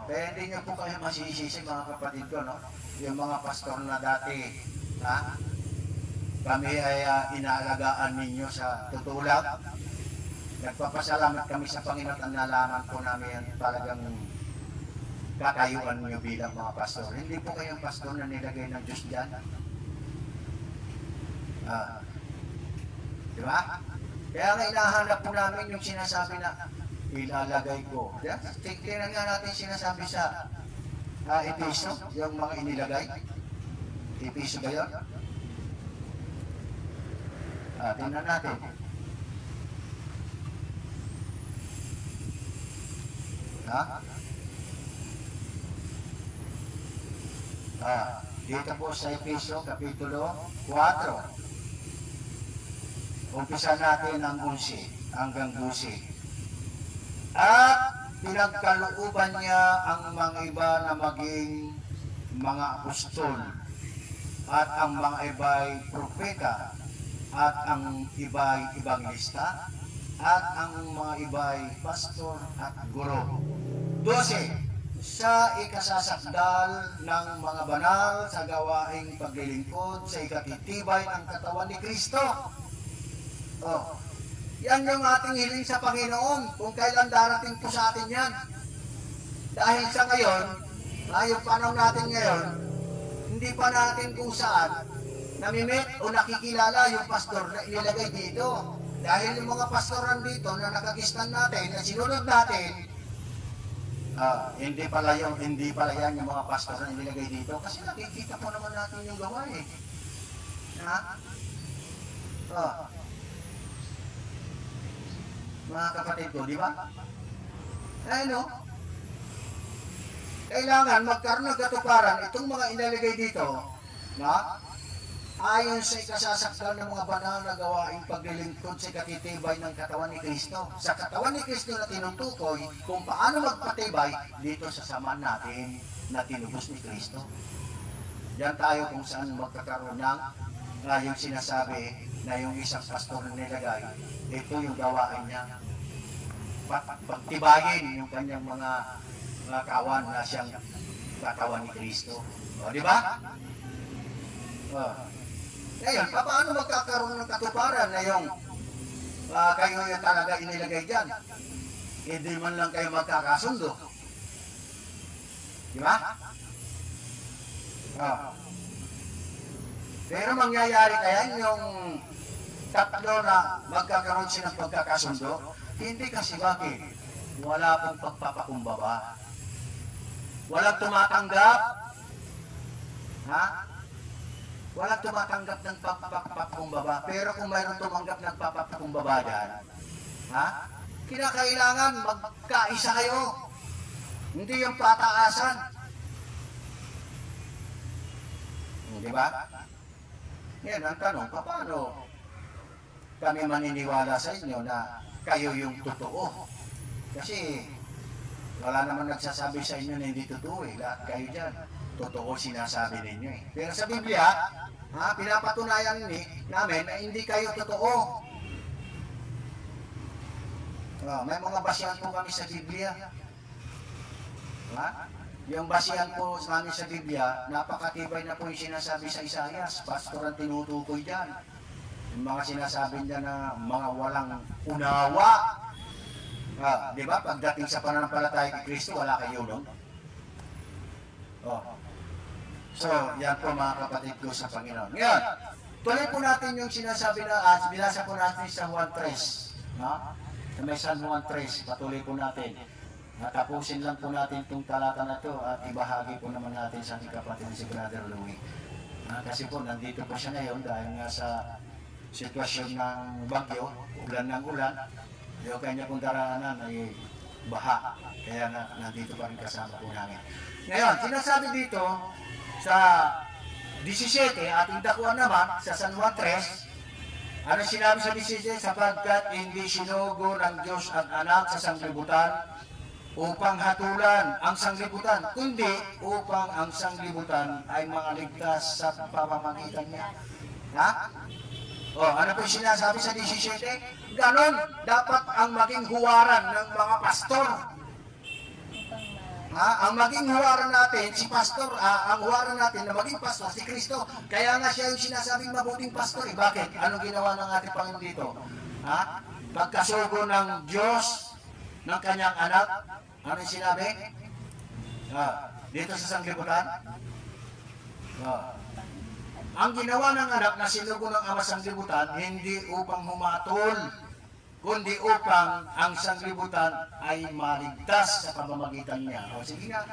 Pwede niyo po kayo masisisi mga kapatid ko, no? Yung mga pastor na dati, kami ay inaalagaan ninyo sa tutulak. Nagpapasalamat kami sa Panginoon at nalaman po namin talagang kakayuan niyo bilang mga pastor. Hindi po kayong pastor na nilagay ng Diyos dyan. Di ba? Kaya nga inahanap po namin yung sinasabi na ilalagay ko. Tingnan nga natin sinasabi sa Episo, yung mga inilagay. Episo ba yun? Tingnan natin. Dito po sa Episo, Kapitulo 4. Umpisa natin ang 11 hanggang 12. At pinagkalooban niya ang mga iba na maging mga apostol, at ang mga iba ay propeta, at ang iba ay ebangelista, at ang mga iba ay pastor at guro. 12. Sa ikasasakdal ng mga banal sa gawaing paglilingkod sa ikatitibay ng katawan ni Kristo. Oh, yan yung ating hiling sa Panginoon kung kailan darating po sa atin yan. Dahil sa ngayon, yung panahon natin ngayon, hindi pa natin kung saan namimit o nakikilala yung pastor na inilagay dito. Dahil yung mga pastoran dito na nakagistan natin, na sinunod natin, hindi pala yan yung mga pastor na inilagay dito. Kasi nakikita po naman natin yung gawa eh. Ha? Mga kapatid ko, di ba? Ano? Kailangan magkaroon ng katuparan itong mga inilagay dito, na ayon sa ikasasakdal ng mga banal na gawaing paglilingkod sa katitibay ng katawan ni Kristo. Sa katawan ni Kristo na tinutukoy kung paano magpatibay dito sa samahan natin na tinubos ni Kristo. Diyan tayo kung saan magkakaroon ng yung sinasabi na yung isang pastor na nilagay, ito yung gawain niya. Pagtibayin yung kanyang mga kawan na siyang katawan ni Kristo. O, di ba? Ngayon, paano magkakaroon ng katuparan na yung kayo yung talaga inilagay dyan? Hindi man lang kayo magkakasundo. Di ba? Pero mangyayari kaya yung tatlo na magkakaroon silang pagkakasundo? Hindi kasi bakit? Wala pong pagpapakumbaba. Walang tumatanggap. Ha? Walang tumatanggap ng pagpapakumbaba. Pero kung mayroon tumanggap ng pagpapakumbaba dyan, ha? Kinakailangan magkaisa kayo. Hindi yung pataasan. Di ba? Yan ang tanong, paano kami maniniwala sa inyo na kayo yung totoo? Kasi wala naman nagsasabi sa inyo na hindi totoo eh. Lahat kayo dyan, totoo sinasabi ninyo eh. Pero sa Biblia, pinapatunayan namin na hindi kayo totoo. May mga basihan po kami sa Biblia. Yung basihan po namin sa Biblia, napakatibay na po yung sinasabi sa Isaias. Pastor ang tinutukoy dyan. Yung mga sinasabi niya na mga walang unawa. Di ba? Pagdating sa pananampalataya kay Kristo, wala kayo nun. So, yan po mga kapatid ko sa Panginoon. Ngayon, tuloy po natin yung sinasabi na, binasa po natin sa Juan 3. Sa may San Juan 3, patuloy po natin. Tapusin lang po natin itong talata na ito at ibahagi po naman natin sa ating kapatid si Brother Louie. Kasi po, nandito po siya ngayon dahil nga sa sitwasyon ng bagyo, ulan ng ulan, yung kanya pong daraanan ay baha. Kaya nandito pa rin kasama po namin. Ngayon, sinasabi dito sa 17, ating dakuan naman, sa San Juan 3, ano sinabi sa 17? Sapagkat hindi sinugo ng Diyos ang anak sa sanglibutan upang hatulan ang sanglibutan, kundi upang ang sanglibutan ay makaligtas sa pamamagitan niya. Ano po sinasabi sa 17? Ganon, dapat ang maging huwaran ng mga pastor. Ang maging huwaran natin, si pastor, ang huwaran natin na maging pastor, si Kristo. Kaya nga siya yung sinasabing mabuting pastor. Bakit? Anong ginawa ng ating Panginoon dito? Pagkasugo ng Diyos ng kanyang anak, ano yung sinabi? Dito sa sanglibutan? Ang ginawa ng anak na sinugo ng ama sanglibutan, hindi upang humatol, kundi upang ang sanglibutan ay maligtas sa pamamagitan niya. Sige nga.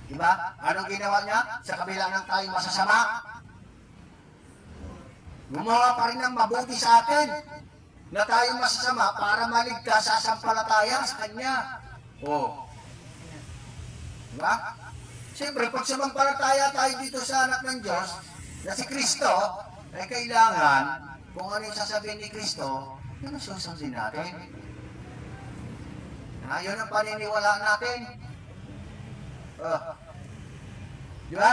Diba? Anong ginawa niya? Sa kabila ng tayong masasama, gumawa pa rin ng mabuti sa atin na tayong masasama para maligtas sa sampalataya sa Kanya. Diba? Siyempre, pag sumampalataya tayo dito sa anak ng Diyos, na si Kristo, ay kailangan, kung ano yung sasabihin ni Kristo, yun ang susundin natin. Yun ang paniniwala natin. Diba?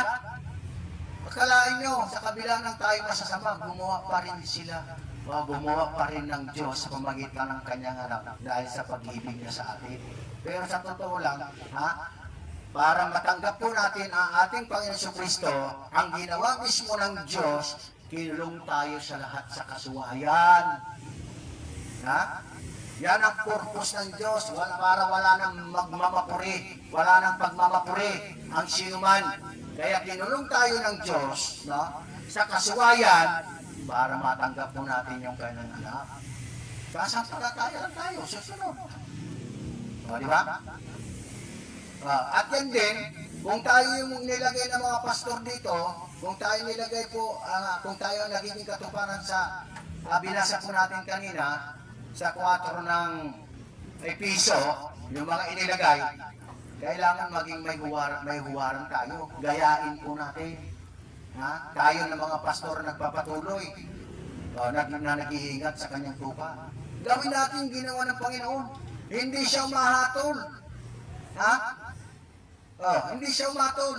Pagkalain nyo, sa kabila ng tayo masasama, gumawa pa rin sila gumawa pa rin ng Diyos sa pamagitan ng kanyang anak dahil sa pag-ibig niya sa atin. Pero sa totoo lang, para matanggap po natin ang ating Panginoon Kristo, ang ginawa mismo ng Diyos, kinulong tayo sa lahat sa kasuwayan. Yan ang purpose ng Diyos, para wala nang magmamapuri, wala nang pagmamapuri ang sinuman. Kaya kinulong tayo ng Diyos, sa kasuwayan, para matanggap po natin yung kanyang anak. Sasampalataya lang tayo, susunod. Di ba? At yan din, kung tayo yung nilagay ng mga pastor dito, kung tayo nilagay po, kung tayo nagiging katuparan sa binasa po natin kanina, sa 4 ng piso, yung mga inilagay, kailangan maging may huwaran tayo. Gayain po natin. Tayo ng mga pastor nagpapatuloy, na naghihingat sa kanyang tupa. Gawin natin ginawa ng Panginoon. Hindi siya mahatol. Hindi siya umatol.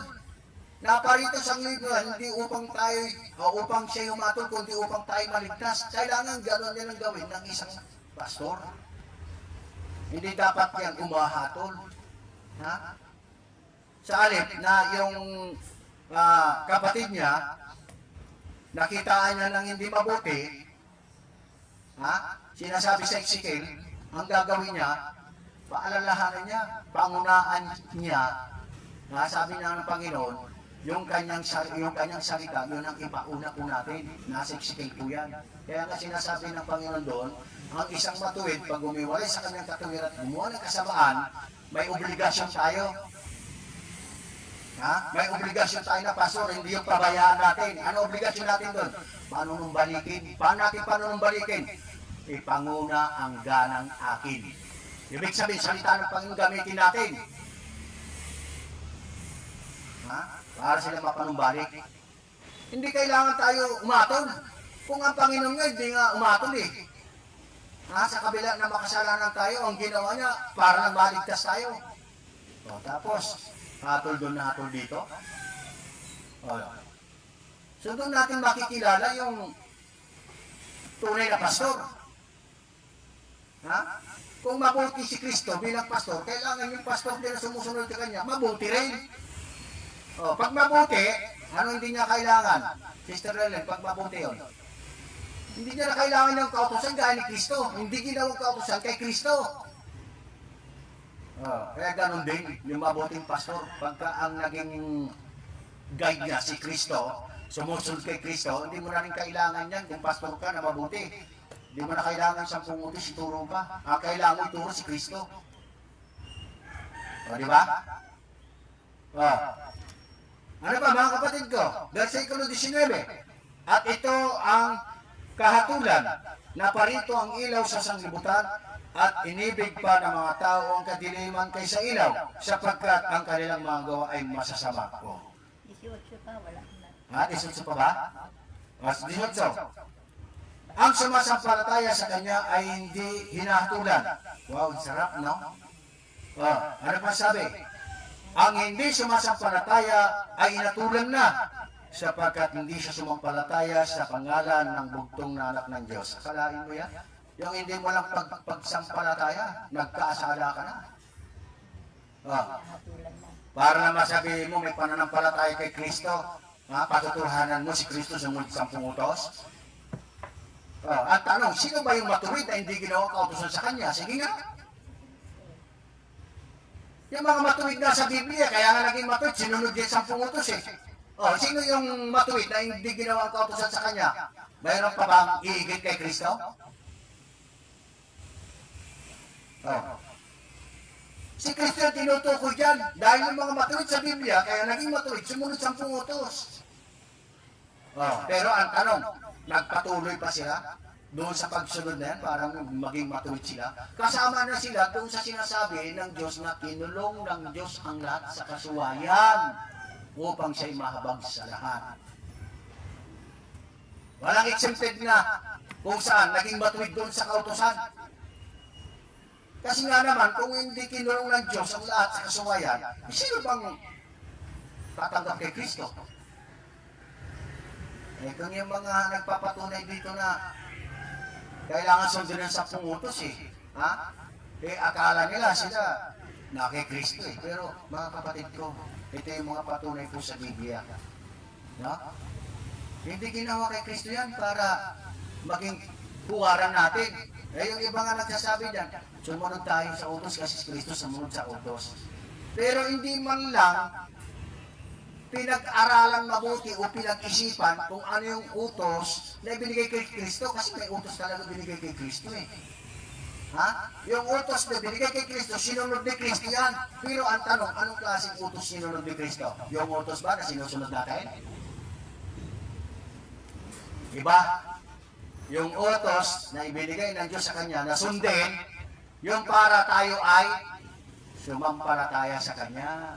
Naparito sa libro, hindi upang tayo, upang siya umatol, kundi upang tayo maligtas. Kailangan gano'n yan ang gawin ng isang pastor. Hindi dapat yan umahatol. Sa alip na yung kapatid niya, nakitaan niya ng hindi mabuti, sinasabi sa Ezekiel, ang gagawin niya, paalalahanan niya, pangunaan niya, sabi na ng Panginoon, yung kanyang salita, yun ang ipauna po natin. Nasa Ezekiel po yan. Kaya nga sinasabi ng Panginoon doon, ang isang matuwid, pag umiwalay sa kanyang katuwiran at gumawa ng kasamaan, may obligasyon tayo. May obligasyon tayo na pastor, hindi yung pabayaan natin. Ano obligasyon natin doon? Panunumbalikin. Paano natin panunumbalikin? Ipanguna ang ganang akin. Ibig sabihin, salita ng Panginoon gamitin natin. Para sila mapanumbalik. Hindi kailangan tayo umatol. Kung ang Panginoon nga, hindi nga umatol eh. Sa kabila na makasalanan tayo, ang ginawa niya, para nang maligtas tayo. Tapos, hatol doon na hatol dito. So doon natin makikilala yung tunay na pastor. Kung mabuti si Kristo bilang pastor, kailangan yung pastor din na sumusunod sa kanya, mabuti rin. Pag mabuti, ano hindi niya kailangan? Sister Ellen, pag mabuti yun. Hindi niya na kailangan ng kautusan gaya ni Kristo. Hindi ginawang kautusan kay Kristo. Kaya ganun din, yung mabuting pastor, pagka ang naging guide niya si Kristo, sumusunod kay Kristo, hindi mo na rin kailangan yan kung pastor ka na mabuti. Hindi mo na kailangan 10 utos, ituro pa. Kailangan ituro si Kristo. Di ba? Ano ba mga kapatid ko? Versikulo 19. At ito ang kahatulan na parito ang ilaw sa sanglibutan at inibig pa ng mga tao ang kadiliman kaysa ilaw sapagkat ang kanilang mga gawa ay masasama. 18 pa, wala na. 18 pa ba? Mas 18. Ang sumasampalataya sa kanya ay hindi hinahatulan. Wow, sarap, no? Ano pa sabi? Ang hindi sumasampalataya ay inatulan na sapagkat hindi siya sumampalataya sa pangalan ng bugtong na anak ng Diyos. Akalain mo yan? Yung hindi mo lang pagsampalataya, nagkaasala ka na. Para na masabi mo may pananampalataya kay Kristo, patutuhanan mo si Kristo sa mulit 10 utos. At tanong, sino ba yung matuwid na hindi ginawa kautusan sa kanya? Sige nga. Yung mga matuwid na sa Biblia, kaya nga naging matuwid, sinunod din 10 utos eh. Sino yung matuwid na hindi ginawa ang kautusan sa kanya? Mayroon pa bang iigit kay Kristo? Si Kristo yung tinutukoy dyan. Dahil yung mga matuwid sa Biblia, kaya naging matuwid, sumunod 10 utos. Pero ang tanong, nagpatuloy pa sila doon sa pagsunod na yan para maging matuwid sila. Kasama na sila doon sa sinasabi ng Diyos na kinulong ng Diyos ang lahat sa kasuwayan upang siya'y mahabag sa lahat. Walang exempted na kung saan naging matuwid doon sa kautusan. Kasi nga naman, kung hindi kinulong ng Diyos ang lahat sa kasuwayan, sino bang tatanggap kay Kristo? Kung yung mga nagpapatunay dito na kailangan sundin ng 10 utos eh. Ha? Eh, akala nila sila na kay Kristo eh. Pero, mga kapatid ko, ito yung mga patunay po sa Biblia. No? Hindi ginawa kay Kristo yan para maging puwaran natin. Eh, yung iba nga nagsasabi dyan, sumunod tayo sa utos kasi si Kristo sumunod sa utos. Pero hindi man lang pinag-aralan mabuti o pinag-isipan kung ano yung utos na ibinigay kay Kristo kasi may utos talaga binigay kay Kristo eh. Ha? Yung utos na binigay kay Kristo, sinunod ni Kristo yan. Pero ang tanong, anong klaseng utos sinunod ni Kristo? Yung utos ba na sinusunod natin? Iba? Yung utos na ibinigay ng Diyos sa Kanya na sundin, yung para tayo ay sumampalataya sa Kanya.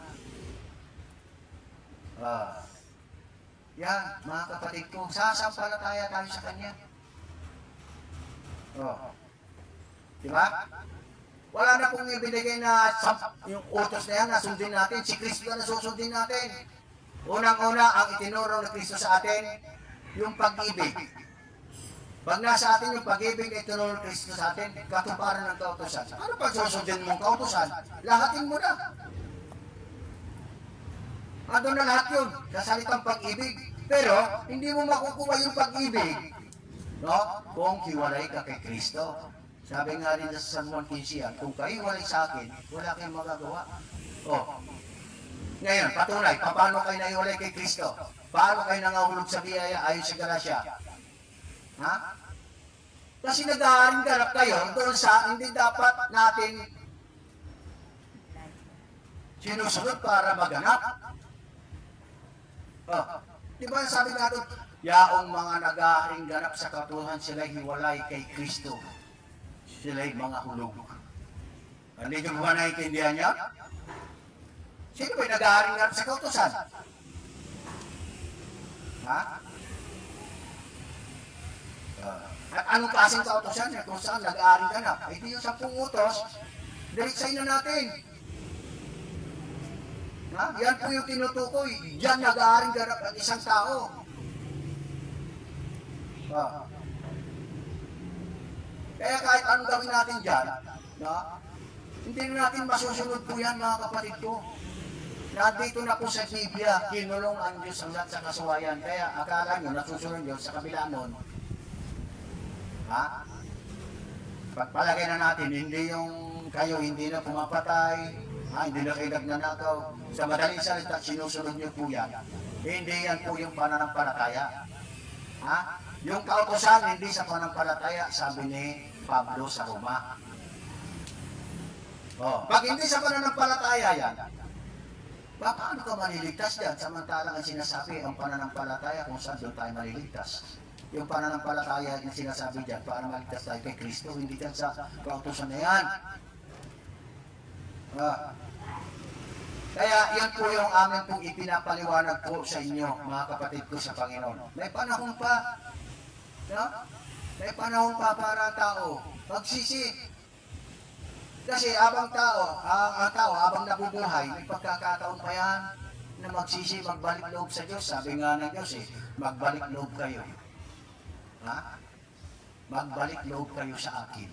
Yan, mga kapatid ko, sasampalataya tayo sa Kanya. Diba? Wala na pong ibinigay na yung utos na yan na sundin natin. Si Kristo na susundin natin. Unang-una, ang itinuro ng Kristo sa atin, yung pag-ibig. Pag nasa atin yung pag-ibig na itinuro ng Kristo sa atin, katuparan ng kautusan. Ano pag susundin mong kautusan? Lahatin mo na. Ando na lahat yun, sa salitang pag-ibig. Pero, hindi mo makukuha yung pag-ibig, no? Kung hiwalay ka kay Kristo. Sabi nga rin sa San Juan 15, kung kayo hiwalay sa akin, wala kayong magagawa. Ngayon, patunay, paano kayo nahiwalay kay Kristo? Paano kayo nangahulog sa biyaya ayon sa Galatia? Ha? Kasi nag-aaring ganap kayo doon sa hindi dapat natin sinusunod para maganap. Di ba sabi natin, yaong mga nag-aaring ganap sa katuhan sila hiwalay kay Kristo. Sila'y mga hulog. Hindi nyo ba naiintindihan niya? Sino ba'y nag-aaring ganap sa kautusan? Ha? At anong klaseng kautusan niya kung saan nag-aaring ganap? Ay di yung 10 utos, diretsahin na natin. Ha? Yan po yung tinutukoy. Yan nag-aaring ganap ang isang tao. Kaya kahit anong gawin natin dyan, no? Hindi natin masusunod po yan, mga kapatid ko. Nandito na po sa Biblia, kinulong ang Diyos ang lahat sa kasuwayan. Kaya akala nyo, nasusunod Diyos sa kabila nun. Ha? Pagpalagay na natin, hindi yung kayo hindi na pumapatay, hindi na kayo nagnanakaw. Sa madaling salita, sinusunod nyo po yan. Hindi yan po yung pananampalataya. Ha? Yung kautosan, hindi sa pananampalataya, sabi ni Pablo sa Roma. Pag hindi sa pananampalataya yan, paano ka maliligtas yan? Samantalang ang sinasabi, ang pananampalataya kung saan doon tayo maliligtas. Yung pananampalataya na sinasabi dyan, para maligtas tayo kay Kristo, hindi dyan sa kautosan na yan. Kaya yan po yung amin pong ipinapaliwanag po sa inyo, mga kapatid ko sa Panginoon. May panahon pa, no? May panahon pa para tao magsisi. Kasi abang tao, ang tao abang nabubuhay, may pagkakataon pa yan na magsisi, magbalik loob sa Diyos. Sabi nga ng Diyos magbalik loob kayo. Ha? Magbalik loob kayo sa akin.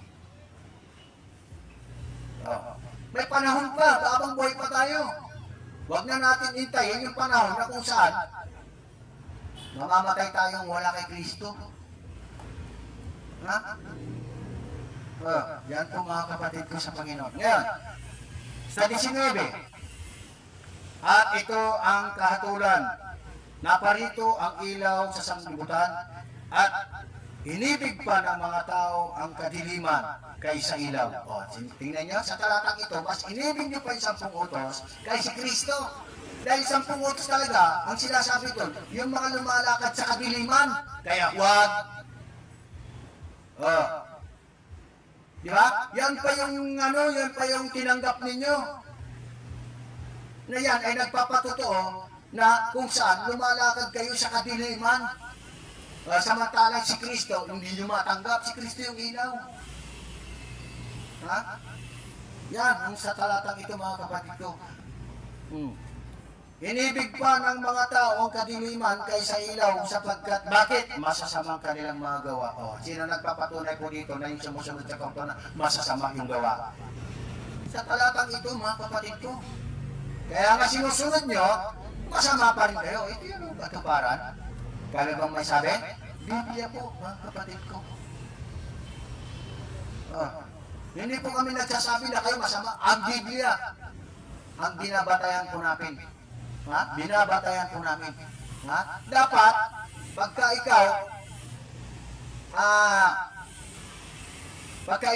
May panahon pa, abang buhay pa tayo. Huwag na natin hintayin yung panahon na kung saan mamamatay tayong wala kay Kristo. Ha? Yan po mga kapatid ko sa Panginoon. Ngayon, sa 19, at ito ang kahatulan. Naparito ang ilaw sa sanglibutan at inibig pa ng mga tao ang kadiliman kaysa ilaw. Tingnan niyo, sa talatang ito, mas inibig niyo pa yung 10 utos kaysa Kristo. Dahil 10 utos talaga, ang sinasabi doon, yung mga lumalakad sa kadiliman, kaya huwag. Di ba? Yan pa yung tinanggap ninyo. Na yan ay nagpapatotoo na kung saan lumalakad kayo sa kadiliman. Samantalang si Kristo, hindi nyo matanggap, si Kristo yung ilaw. Ha? Yan, ang sa talatang ito mga kapatid ko. Inibig pa ng mga tao ang kadiliman kaysa ilaw sapagkat bakit? Masasamang kanilang mga gawa. O, sino nagpapatunay po dito na yung sumusunod sa kautuhan na masasama yung gawa? Sa talatang ito, mga kapatid ko. Kaya nga sinusunod nyo, masama pa rin kayo. Ito yung katuparan. Kaya bang may sabi? Biblia po, mga kapatid ko. Hindi po kami nagsasabi na kayo masama. Ang Biblia, ang binabatayan po namin. Binabatayan po namin. Dapat, pagka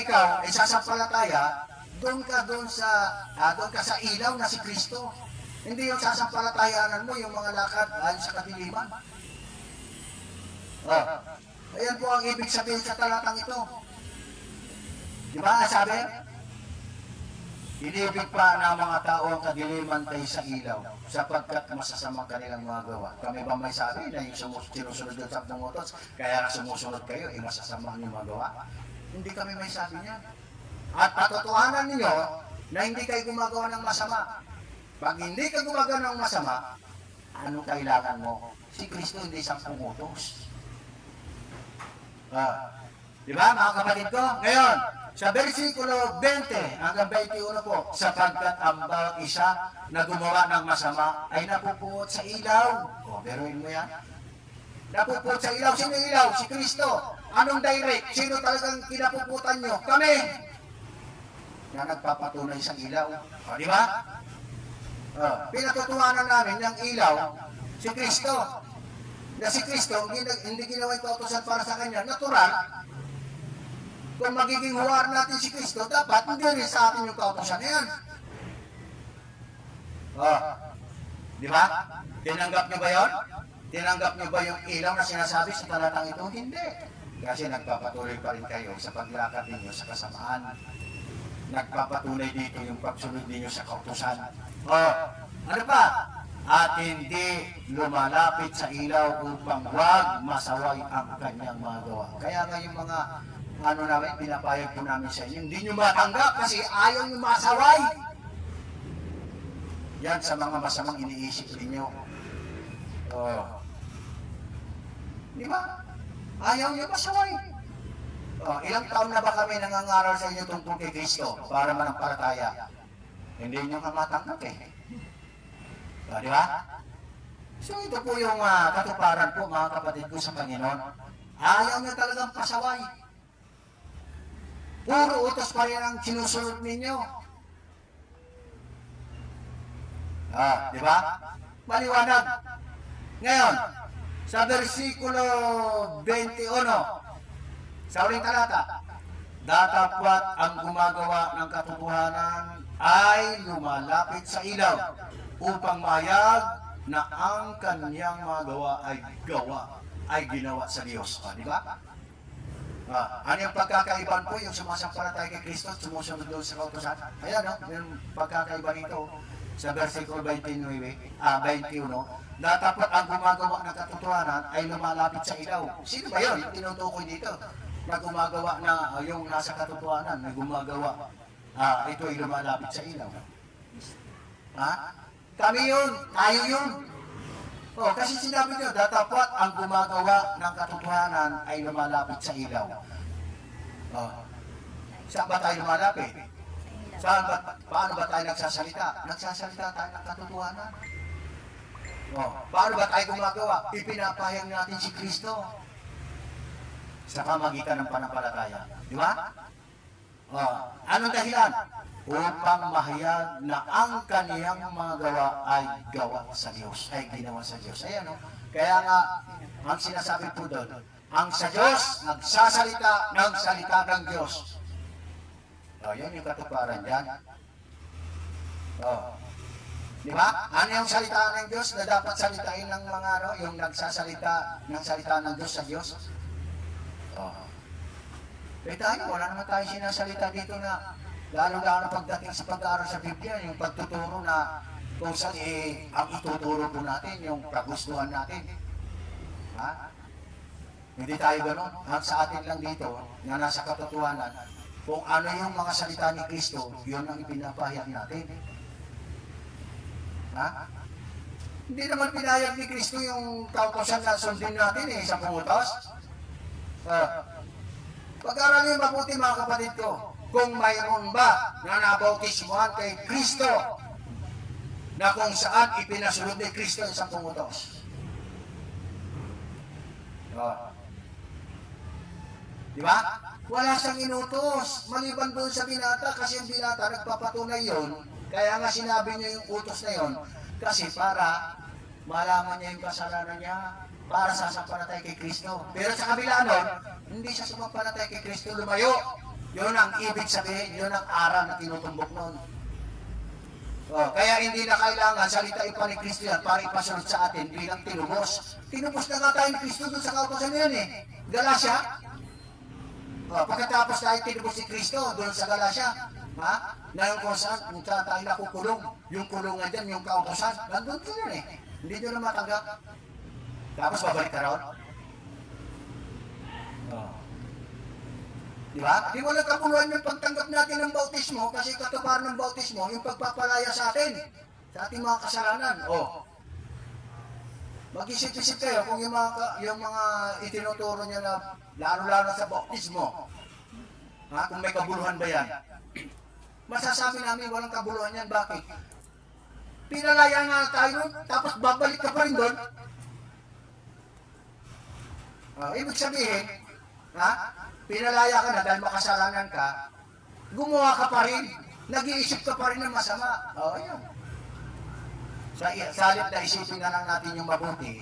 ikaw ay sasampalataya, doon ka sa ilaw na si Kristo. Hindi yung sasampalatayanan mo yung mga lakad ayon sa kadiliman. Ayan po ang ibig sabihin sa talatang ito. Di ba? Sabi? Inibig pa ng mga tao ang kadiliman kaysa ilaw, sapagkat masasamang kanilang mga gawa. Kami ba may sabi na yung sinusunod yung saktong utos, kaya sumusunod kayo, masasama ang mga gawa? Hindi kami may sabi niya. At patotohanan ninyo na hindi kayo gumagawa ng masama. Pag hindi ka gumagawa ng masama, ano kailangan mo? Si Kristo hindi 10 utos. Di ba, mga kapatid ko? Ngayon, sa versikulo 20 hanggang 21 po, sapagkat ang bawat isa na gumawa ng masama ay napupuot sa ilaw. Beruin mo yan. Napupuot sa ilaw. Sino ilaw? Si Kristo. Anong direct? Sino talagang kinapuputan nyo? Kami! Na nagpapatunay sa ilaw. Di ba? Pinatutuhanan namin ng ilaw, si Kristo. Na si Kristo, hindi ginawa ito kautusan para sa Kanya. Natural. Kung magiging huwar natin si Kristo, dapat hindi rin sa atin yung kautusan na yan. Di ba? Tinanggap nyo ba yun? Tinanggap nyo ba yung ilaw na sinasabi sa talatang ito? Hindi. Kasi nagpapatuloy pa rin kayo sa paglakad ninyo sa kasamaan. Nagpapatunay dito yung pagsunod ninyo sa kautusan. Ano pa? At hindi lumalapit sa ilaw upang huwag masaway ang kanyang mga gawa. Kaya nga yung mga namin, pinapayag po namin sa inyo, hindi nyo matanggap kasi ayaw nyo masaway. Yan sa mga masamang iniisip ninyo. Di ba? Ayaw nyo masaway. Ilang taon na ba kami nangangaral sa inyo tungkol kay Kristo para manampalataya? Hindi nyo ka matanggap di ba? So ito po yung katuparan po, mga kapatid ko sa Panginoon. Ayaw nyo talagang pasaway. Puro utos pa rin ang sinusunod ninyo. Di ba? Maliwanag. Ngayon, sa versikulo 21, sa uling talata, datapwat ang gumagawa ng katotohanan ay lumalapit sa ilaw upang mayag na ang kanyang mga gawa ay ginawa sa Diyos. Di ba? Ano yung pagkakaiban po yung sumasampalataya kay Kristo at sumusunod doon sa kautusan? Ayan, yung pagkakaiba nito sa versikulo 21, datapwat ang gumagawa ng katotohanan ay lumalapit sa ilaw. Sino ba yun? Yung tinutukoy dito na gumagawa na yung nasa katotohanan na gumagawa. Ito ay lumalapit sa ilaw. Kami yun, tayo yun. Kasi sinabi nyo, datapwat ang gumagawa ng katotohanan ay lumalapit sa ilaw. Saan ba tayo lumalapit? Paano ba tayo nagsasalita? Nagsasalita tayo ng katotohanan. Paano ba tayo gumagawa? Ipinapahayag natin si Kristo sa pamagitan ng panampalataya. Di ba? Anong dahilan? Upang mahayag na ang kaniyang mga gawa ay gawa sa Diyos, ay ginawa sa Diyos. Ayan, kaya nga, ang sinasabi po doon, ang sa Diyos, nagsasalita ng salita ng Diyos. Yan yung katuparan dyan. Di ba? Ano yung salita ng Diyos na dapat salitain ng mga yung nagsasalita ng salita ng Diyos sa Diyos? Tayo, wala naman tayo sinasalita dito na lalo-lalo pagdating sa pag-aaral sa Biblia, yung pagtuturo na kung saan ang ituturo po natin, yung kagustuhan natin. Hindi tayo ganun. Ang sa atin lang dito, na nasa katotohanan, kung ano yung mga salita ni Kristo, yun ang ipinapahayag natin. Hindi naman pinayag ni Kristo yung kautosan na sundin natin sa pangutos. Pag-aralin mabuti mga kapatid ko, kung mayroon ba na nabautismuhan kay Kristo na kung saan ipinasunod ni Kristo ang 10 utos. Di ba? Wala siyang inutos. Maliban doon sa binata, kasi yung binata nagpapatunay yon. Kaya nga sinabi niya yung utos na yon, kasi para malaman niya yung kasalanan niya, para sasampalatay kay Kristo. Pero sa kabila nun, hindi siya sumampalatay kay Kristo, lumayo. Yun ang ibig sabihin, yun ang aral na tinutumbok nun. Kaya hindi na kailangan salitain pa ni Kristo yan para ipasunod sa atin bilang tinubos. Tinubos na nga tayo ni Kristo doon sa kautosan yan Galatia. Pagkatapos tayo tinubos si Kristo doon sa Galatia, na yung kung saan tayo nakukulong, yung kulungan dyan, yung kautosan, nandun ko yun Hindi nyo na matanggap. Tapos babalik ka raw. Di ba? Di walang kapuluhan yung pagtanggap natin ng bautismo kasi katuparan ng bautismo yung pagpapalaya sa atin, sa ating mga kasalanan. Mag-isip-isip kayo kung yung mga itinuturo niya na lalo-lalo sa bautismo. Kung may kabuluhan ba yan? Masasabi namin walang kabuluhan yan. Bakit? Pinalaya nga tayo nun, tapos babalik ka pa rin doon. Ibig sabihin, pinalaya ka na dahil makasalanan ka, gumawa ka pa rin, nag-iisip ka pa rin ng masama. Ayun. Salit na isipin na lang natin yung mabuti,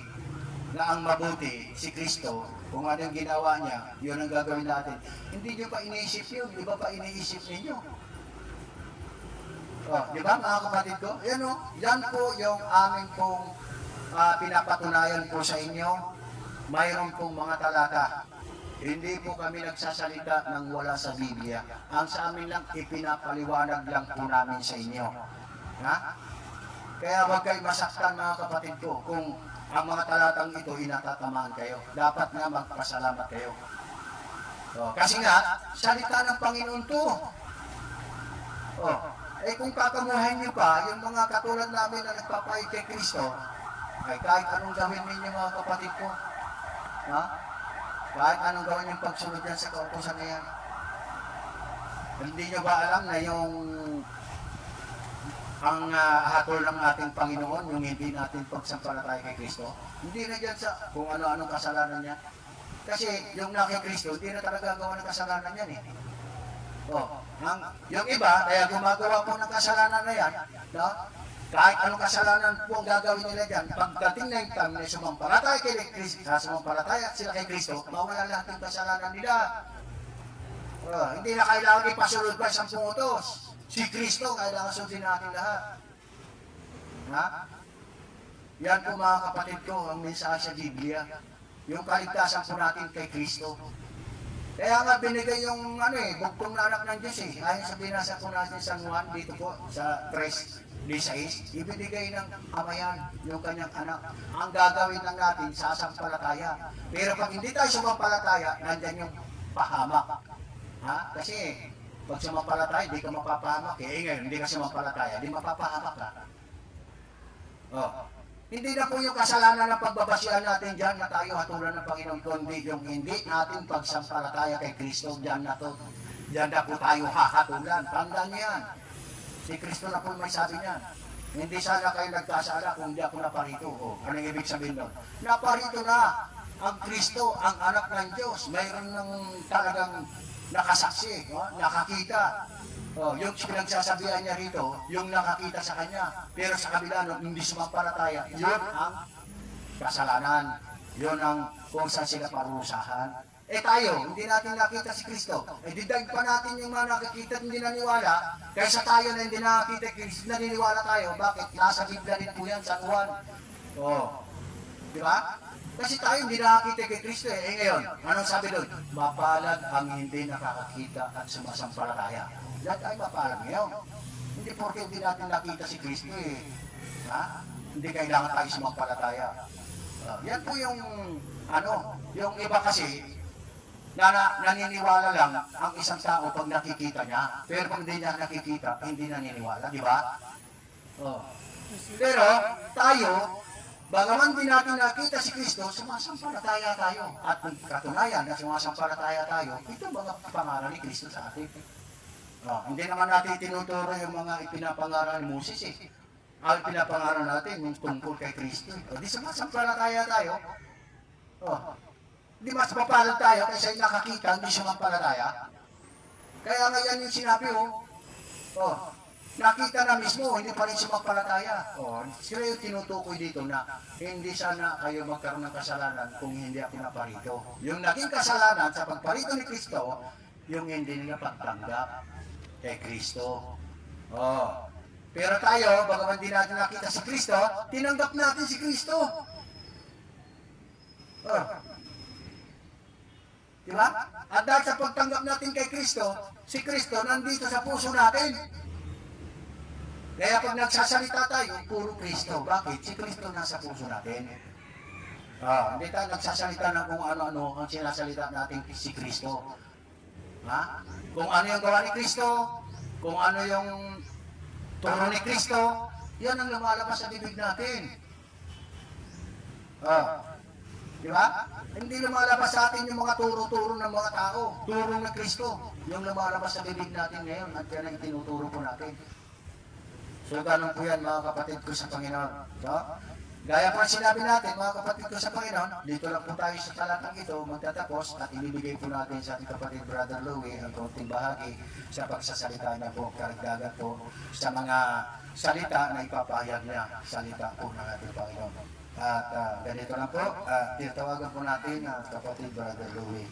na ang mabuti, si Kristo, kung ano yung ginawa niya, yun ang gagawin natin. Hindi nyo pa iniisip yun, iba pa iniisip ninyo. Di ba mga kapatid ko? Yan po yung aming pong pinapatunayan po sa inyo. Mayroon pong mga talata. Hindi po kami nagsasalita ng wala sa Biblia. Ang sa amin lang, ipinapaliwanag lang po namin sa inyo. Kaya huwag kayo masaktan mga kapatid ko kung ang mga talatang ito inatatamaan kayo. Dapat nga magpasalamat kayo. Kasi nga, salita ng Panginoon to. Kung kakamuhin niyo pa, yung mga katulad namin na nagpapahid kay Kristo, ay kahit anong gawin ninyo mga kapatid ko, kahit anong gawin yung pagsunod yan sa kautosan na yan. Hindi nyo ba alam na ang hatol ng ating Panginoon, yung hindi natin pagsampalataya kay Kristo, hindi na dyan sa kung ano-anong kasalanan niya. Kasi yung na kay Kristo, hindi na talaga gawa ng kasalanan yan yung iba, kaya gumagawa po ng kasalanan na yan, kahit anong kasalanan po ang gagawin nila dyan, pagdating na yung time na sumampalataya kay Kristo, sumampalataya sila kay Kristo, mawala lahat ng kasalanan nila. Hindi na kailangan ipasunod pa 10 utos. Si Kristo, kailangan sundin natin lahat. Yan po mga kapatid ko, ang mensahe sa Biblia. Yung kaligtasan po natin kay Kristo. Kaya nga binigay yung bugtong na anak ng Diyos Ayon sa binasa po natin sa Juan, dito po, sa 3:16, ibinigay ng Ama yan, yung kanyang anak. Ang gagawin lang natin, sasampalataya. Pero pag hindi tayo sumampalataya, nandyan yung pahamak. Kasi pag sumampalataya, hindi ka mapapahamak. Ngayon, hindi ka sumampalataya, hindi mapapahamak ka. Hindi na po yung kasalanan ng pagbabasihan natin dyan na tayo hatulan ng Panginoon, kundi yung hindi natin pagsampalataya kay Kristo, dyan na to. Dyan na po tayo hahatulan. Tandaan niyo yan. Si Kristo na po may sabi niyan. Hindi sana kayo nagkasala kung hindi ako naparito. Anong ibig sabihin doon? Naparito na ang Kristo, ang anak ng Diyos. Mayroon ng talagang nakasaksi, nakakita. Yung pinagsasabihan niya rito, yung nakakita sa kanya, pero sa kabila nung hindi sumampalataya, yun ang kasalanan. Yun ang kung saan sila parusahan. Tayo, hindi natin nakita si Kristo. Didag pa natin yung mga nakikita at hindi naniwala, kaysa tayo na hindi nakakita si Kristo, naniniwala tayo. Bakit? Nasa Biblia rin po yan, sa Juan. Di ba? Kasi tayo hindi nakakita kay Kristo ngayon, anong sabi doon? Mapalad ang hindi nakakakita at sumasampalataya. Lahat ay mapalad ngayon. Hindi porke hindi natin nakita si Kristo hindi kailangan tayo sumampalataya. Yan po yung yung iba kasi naniniwala lang ang isang tao pag nakikita niya, pero pag hindi niya nakikita, hindi naniniwala, di ba? Pero tayo, Bagaman di natin nakita si Kristo, sumasampalataya tayo. At katunayan na sumasampalataya tayo, ito mga pangaral ni Kristo sa atin. Hindi naman natin tinuturo yung mga ipinapangaral ni Moses eh. Ang pinapangaral natin yung tungkol kay Kristo. Di sumasampalataya tayo. Di mas mapalad tayo kaysa yung nakakita, hindi sumampalataya. Kaya nga yan yung sinabi nakita na mismo, hindi pa rin sumampalataya. Sila yung tinutukoy dito na hindi sana kayo magkaroon ng kasalanan kung hindi ako naparito. Yung naging kasalanan sa pagparito ni Kristo, yung hindi nila pagtanggap kay Kristo. Pero tayo, bagaman di natin nakita si Kristo, tinanggap natin si Kristo. Diba? At dahil sa pagtanggap natin kay Kristo, si Kristo nandito sa puso natin. Kaya pag nagsasalita tayo, puro Kristo. Bakit? Si Kristo nasa puso natin. Hindi tayo nagsasalita ng kung ano-ano ang sinasalita natin si Kristo. Kung ano yung gawa ni Kristo, kung ano yung turo ni Kristo, yan ang lumalabas sa bibig natin. Di ba? Hindi lumalabas sa atin yung mga turo-turo ng mga tao. Turo ng Kristo. Yung lumalabas sa bibig natin ngayon at yan ang tinuturo po natin. So, ganun po yan mga kapatid ko sa Panginoon. Gaya po sinabi natin, mga kapatid ko sa Panginoon, dito lang po tayo sa talatang ito magtatapos at ibibigay po natin sa ating kapatid Brother Louie ang konting bahagi sa pagsasalita niya po, karagdagan po sa mga salita na ipapahayag niya, salita po ng ating Panginoon. At ganito lang po, tinatawagan po natin ang kapatid Brother Louie.